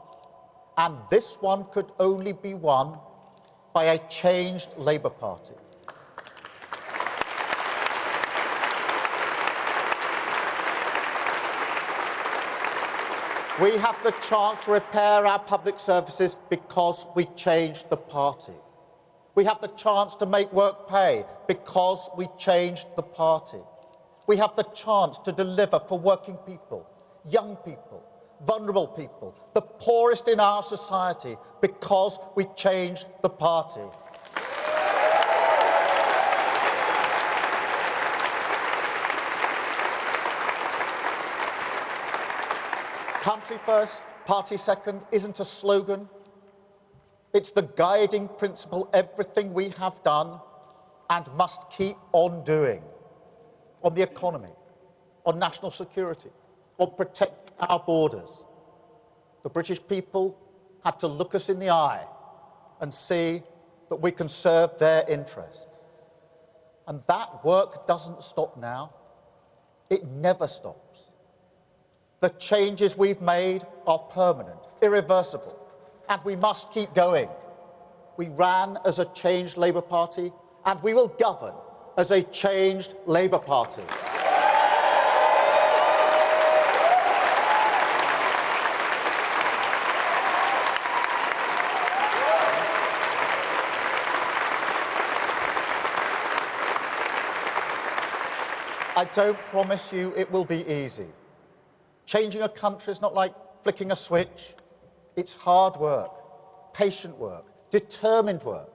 And this one could only be won by a changed Labour Party. We have the chance to repair our public services because we changed the party. We have the chance to make work pay because we changed the party. We have the chance to deliver for working people, young people, vulnerable people, the poorest in our society, because we changed the party. Country first, party second isn't a slogan. It's the guiding principle everything we have done and must keep on doing. On the economy, on national security, on protecting our borders. The British people had to look us in the eye and see that we can serve their interests. And that work doesn't stop now. It never stops. The changes we've made are permanent, irreversible, and we must keep going. We ran as a changed Labour Party, and we will govern as a changed Labour Party. I don't promise you it will be easy. Changing a country is not like flicking a switch. It's hard work, patient work, determined work,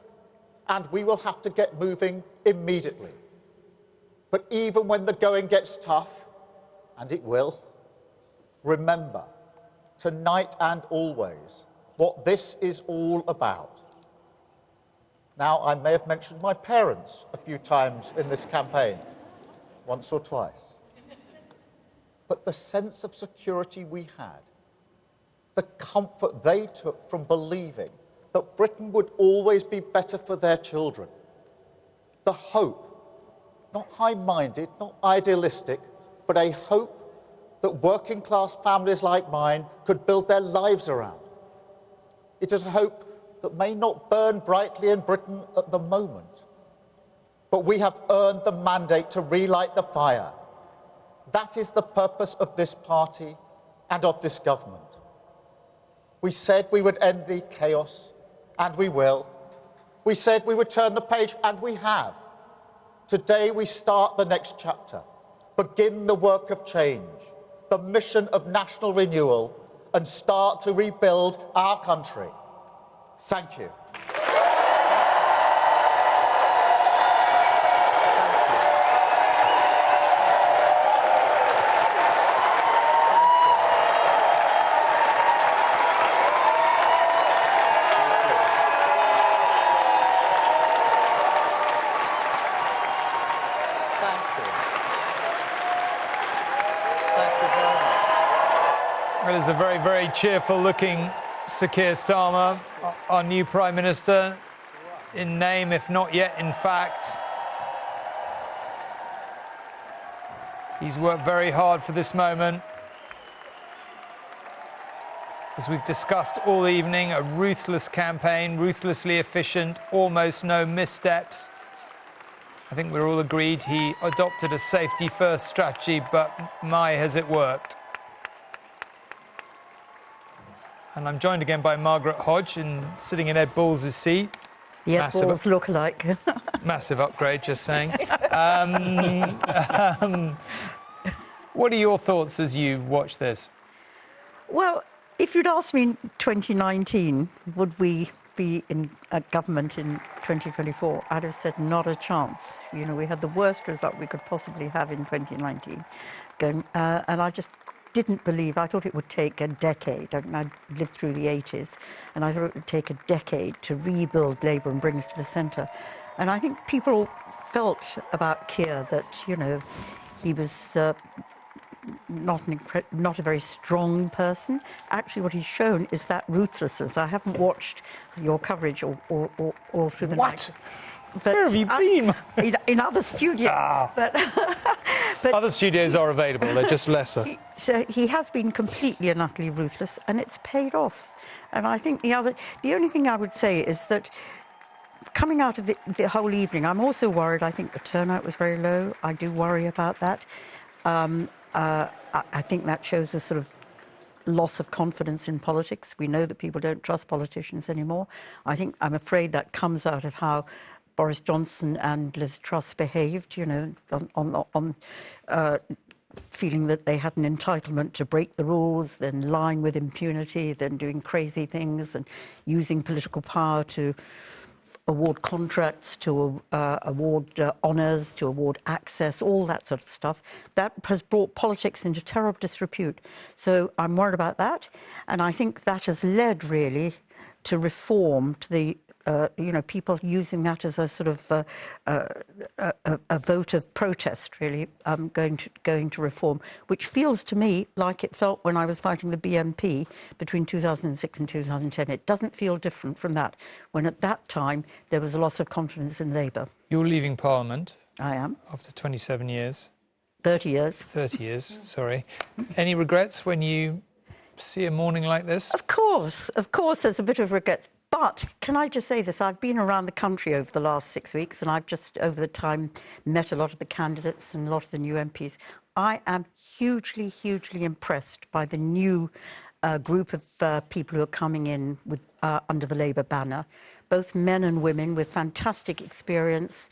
and we will have to get moving immediately. But even when the going gets tough, and it will, remember, tonight and always, what this is all about. Now, I may have mentioned my parents a few times in this campaign, once or twice. But the sense of security we had, the comfort they took from believing that Britain would always be better for their children, the hope, not high-minded, not idealistic, but a hope that working-class families like mine could build their lives around. It is a hope that may not burn brightly in Britain at the moment, but we have earned the mandate to relight the fire. That is the purpose of this party and of this government. We said we would end the chaos, and we will. We said we would turn the page, and we have. Today we start the next chapter, begin the work of change, the mission of national renewal, and start to rebuild our country. Thank you. There's a very, very cheerful-looking Sir Keir Starmer, our new Prime Minister, in name, if not yet in fact. He's worked very hard for this moment. As we've discussed all evening, a ruthless campaign, ruthlessly efficient, almost no missteps. I think we're all agreed he adopted a safety-first strategy, but my, has it worked. And I'm joined again by Margaret Hodge, sitting in Ed Balls' seat. Yeah, Balls look alike. Massive upgrade, just saying. What are your thoughts as you watch this? Well, if you'd asked me in 2019, would we be in government in 2024, I'd have said not a chance. You know, we had the worst result we could possibly have in 2019. And I just didn't believe, I thought it would take a decade. I lived through the 80s, and I thought it would take a decade to rebuild Labour and bring us to the centre. And I think people felt about Keir that, you know, he was not a very strong person. Actually, what he's shown is that ruthlessness. I haven't watched your coverage all through the night. But where have you been? In other studios. But other studios are available, they're just lesser. He has been completely and utterly ruthless, and it's paid off. And I think the only thing I would say is that coming out of the whole evening, I'm also worried. I think the turnout was very low. I do worry about that. I think that shows a sort of loss of confidence in politics. We know that people don't trust politicians anymore. I'm afraid that comes out of how Boris Johnson and Liz Truss behaved, you know, on feeling that they had an entitlement to break the rules, then lying with impunity, then doing crazy things and using political power to award contracts, to award honours, to award access, all that sort of stuff. That has brought politics into terrible disrepute. So I'm worried about that. And I think that has led, really, to reform, to the people using that as a sort of a vote of protest, really, going to reform, which feels to me like it felt when I was fighting the BNP between 2006 and 2010. It doesn't feel different from that, when at that time there was a loss of confidence in Labour. You're leaving Parliament. I am. After 27 years. 30 years. 30 years, sorry. Any regrets when you see a morning like this? Of course, there's a bit of regrets. But can I just say this? I've been around the country over the last 6 weeks, and I've just, over the time, met a lot of the candidates and a lot of the new MPs. I am hugely, hugely impressed by the new group of people who are coming in with under the Labour banner, both men and women with fantastic experience,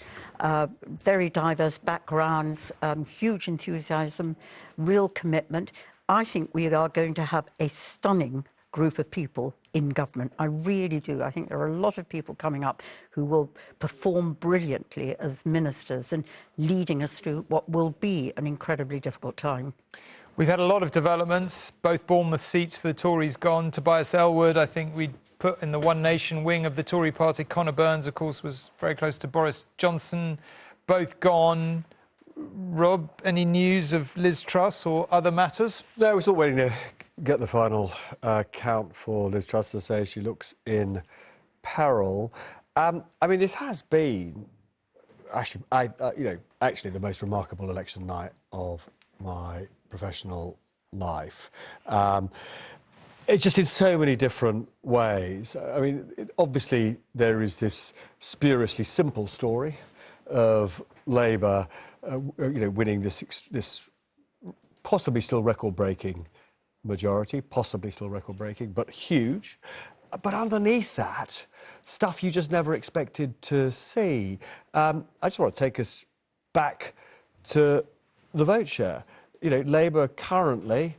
very diverse backgrounds, huge enthusiasm, real commitment. I think we are going to have a stunning group of people in government. I really do. I think there are a lot of people coming up who will perform brilliantly as ministers and leading us through what will be an incredibly difficult time. We've had a lot of developments, both Bournemouth seats for the Tories gone. Tobias Ellwood, I think we'd put in the One Nation wing of the Tory party. Conor Burns, of course, was very close to Boris Johnson. Both gone. Rob, any news of Liz Truss or other matters? No, we're still waiting to get the final count for Liz Truss to say she looks in peril. I mean, this has been actually the most remarkable election night of my professional life. It's just in so many different ways. I mean, obviously there is this spuriously simple story of Labour, winning this possibly still record-breaking majority, but huge. But underneath that, stuff you just never expected to see. I just want to take us back to the vote share. You know, Labour currently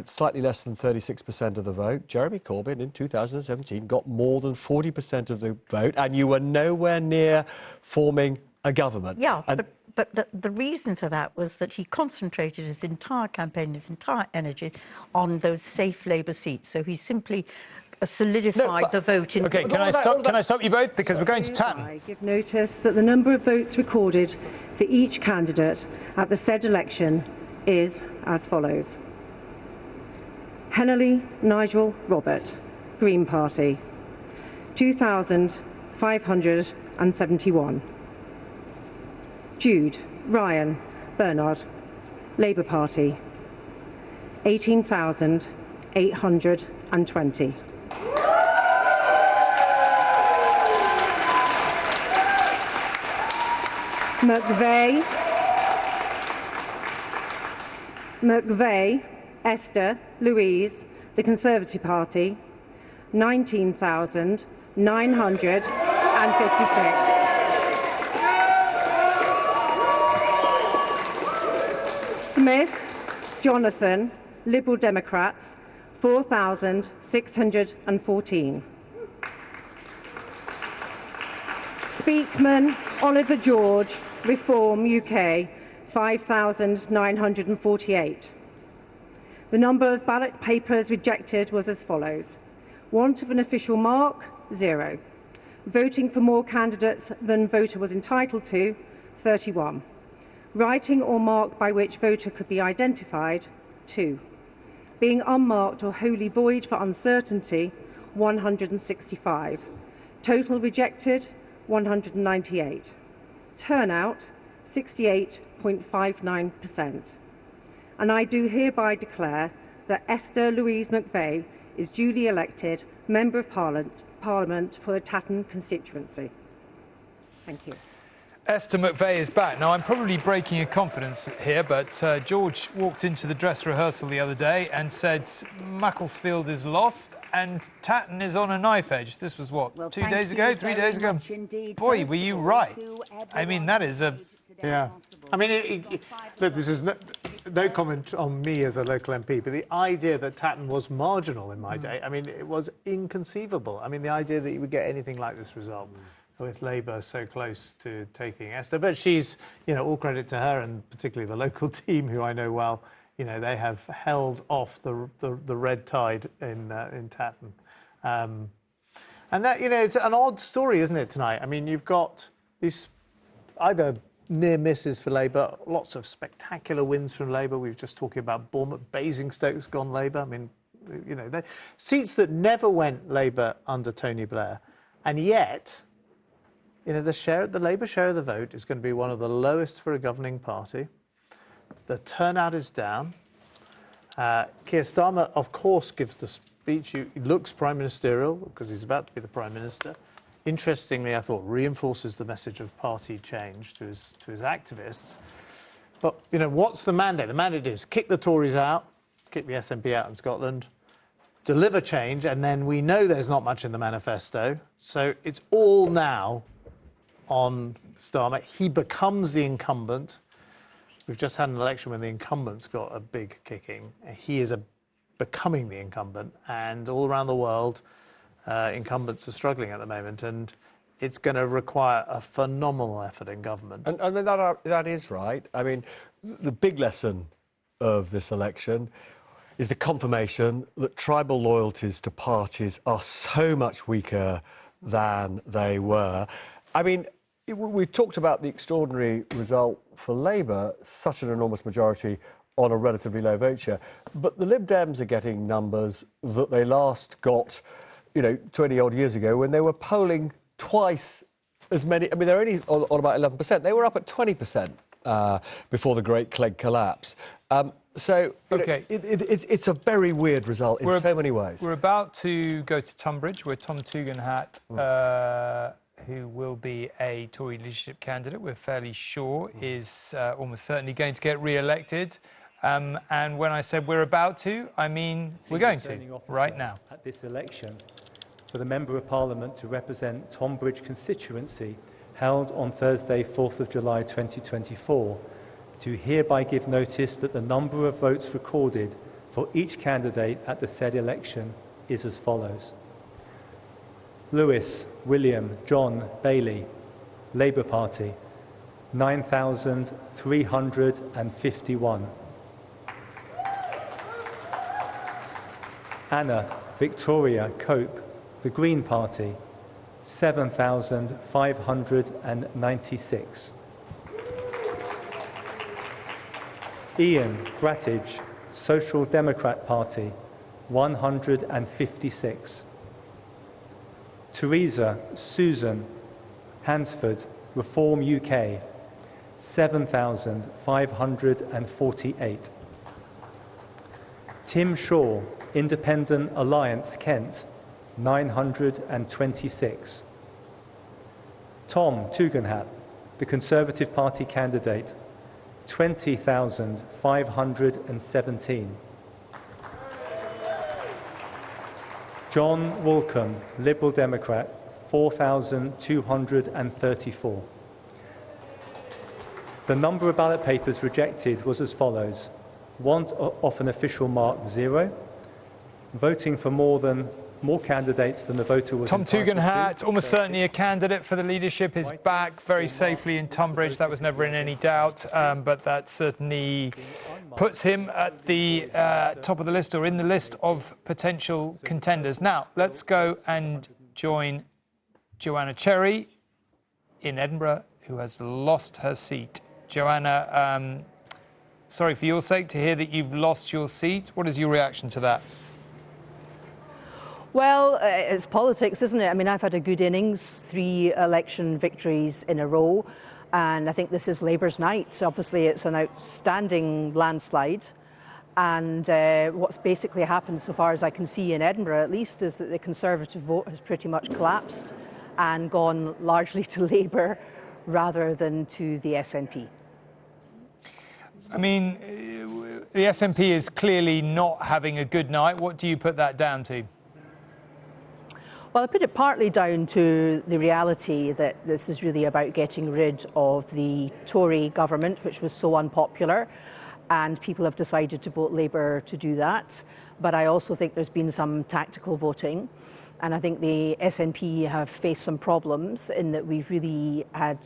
slightly less than 36% of the vote. Jeremy Corbyn in 2017 got more than 40% of the vote, and you were nowhere near forming a government. Yeah, but the reason for that was that he concentrated his entire campaign, his entire energy on those safe Labour seats. So he simply solidified the vote. OK, can I stop you both? Because we're going to Tatton. I give notice that the number of votes recorded for each candidate at the said election is as follows. Henley Nigel Robert, Green Party, 2,571. Jude Ryan Bernard, Labour Party, 18,820. McVeigh Esther Louise, the Conservative Party, 19,956. Smith Jonathan, Liberal Democrats, 4,614. Speakman Oliver George, Reform UK, 5,948. The number of ballot papers rejected was as follows. Want of an official mark, 0. Voting for more candidates than voter was entitled to, 31. Writing or mark by which voter could be identified, 2. Being unmarked or wholly void for uncertainty, 165. Total rejected, 198. Turnout, 68.59%. And I do hereby declare that Esther Louise McVeigh is duly elected Member of Parliament for the Tatton constituency. Thank you. Esther McVeigh is back. Now, I'm probably breaking your confidence here, but George walked into the dress rehearsal the other day and said Macclesfield is lost and Tatton is on a knife edge. This was what, 2 days ago, 3 days ago? Boy, were you right. I mean, that is a... Yeah. I mean, look, this is no comment on me as a local MP, but the idea that Tatton was marginal in my day, I mean, it was inconceivable. I mean, the idea that you would get anything like this result with Labour so close to taking Esther. But she's, you know, all credit to her and particularly the local team, who I know well. You know, they have held off the red tide in Tatton. And that, you know, it's an odd story, isn't it, tonight? I mean, you've got these either near misses for Labour, lots of spectacular wins from Labour. We were just talking about Bournemouth, Basingstoke's gone Labour. I mean, you know, seats that never went Labour under Tony Blair. And yet, you know, the Labour share of the vote is going to be one of the lowest for a governing party. The turnout is down. Keir Starmer, of course, gives the speech. He looks prime ministerial because he's about to be the prime minister. Interestingly, I thought, reinforces the message of party change to his activists. But, you know, what's the mandate? The mandate is kick the Tories out, kick the SNP out in Scotland, deliver change, and then we know there's not much in the manifesto. So it's all now on Starmer. He becomes the incumbent. We've just had an election when the incumbent's got a big kicking. He is becoming the incumbent, and all around the world, incumbents are struggling at the moment, and it's going to require a phenomenal effort in government. And I mean, that is right. I mean, the big lesson of this election is the confirmation that tribal loyalties to parties are so much weaker than they were. I mean, we've talked about the extraordinary result for Labour, such an enormous majority on a relatively low vote share, but the Lib Dems are getting numbers that they last got, you know, 20-odd years ago when they were polling twice as many. I mean, they're only on about 11%. They were up at 20% before the Great Clegg collapse. So, okay, it's a very weird result in so many ways. We're about to go to Tunbridge, where Tom Tugendhat, who will be a Tory leadership candidate, we're fairly sure, is almost certainly going to get re-elected. And when I said we're about to, I mean we're going to, right now. At this election, for the Member of Parliament to represent Tonbridge constituency, held on Thursday, 4th of July 2024, to hereby give notice that the number of votes recorded for each candidate at the said election is as follows. Lewis, William, John, Bailey, Labour Party, 9,351. Anna Victoria Cope, the Green Party, 7,596. Ian Brattage, Social Democrat Party, 156. Teresa Susan Hansford, Reform UK, 7,548. Tim Shaw, Independent Alliance Kent, 926. Tom Tugendhat, the Conservative Party candidate, 20,517. John Walcombe, Liberal Democrat, 4,234. The number of ballot papers rejected was as follows. Want of an official mark, 0. Voting for more than more candidates than the voter was Tom entitled to. Tugendhat, almost certainly a candidate for the leadership, is back very safely in Tunbridge. That was never in any doubt, but that certainly puts him at the top of the list, or in the list of potential contenders. Now, let's go and join Joanna Cherry in Edinburgh, who has lost her seat. Joanna, sorry for your sake to hear that you've lost your seat. What is your reaction to that? Well, it's politics, isn't it? I mean, I've had a good innings, 3 election victories in a row, and I think this is Labour's night. Obviously, it's an outstanding landslide, and what's basically happened, so far as I can see in Edinburgh at least, is that the Conservative vote has pretty much collapsed and gone largely to Labour rather than to the SNP. I mean, the SNP is clearly not having a good night. What do you put that down to? Well, I put it partly down to the reality that this is really about getting rid of the Tory government, which was so unpopular, and people have decided to vote Labour to do that. But I also think there's been some tactical voting, and I think the SNP have faced some problems in that we've really had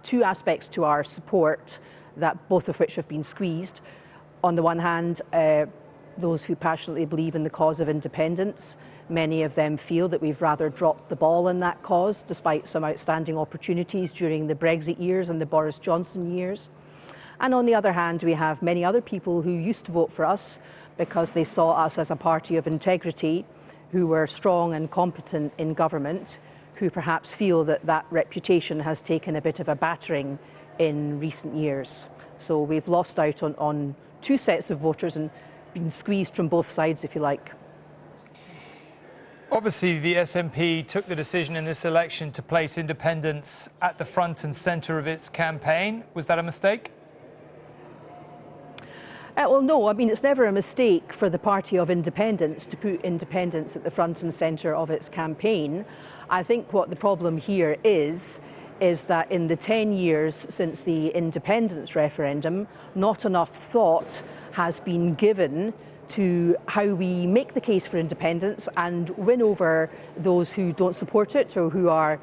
2 aspects to our support, that both of which have been squeezed. On the one hand, those who passionately believe in the cause of independence, many of them feel that we've rather dropped the ball in that cause, despite some outstanding opportunities during the Brexit years and the Boris Johnson years. And on the other hand, we have many other people who used to vote for us because they saw us as a party of integrity, who were strong and competent in government, who perhaps feel that that reputation has taken a bit of a battering in recent years. So we've lost out on 2 sets of voters and been squeezed from both sides, if you like. Obviously, the SNP took the decision in this election to place independence at the front and centre of its campaign. Was that a mistake? Well, no. I mean, it's never a mistake for the Party of Independence to put independence at the front and centre of its campaign. I think what the problem here is that in the 10 years since the independence referendum, not enough thought has been given to how we make the case for independence and win over those who don't support it or who are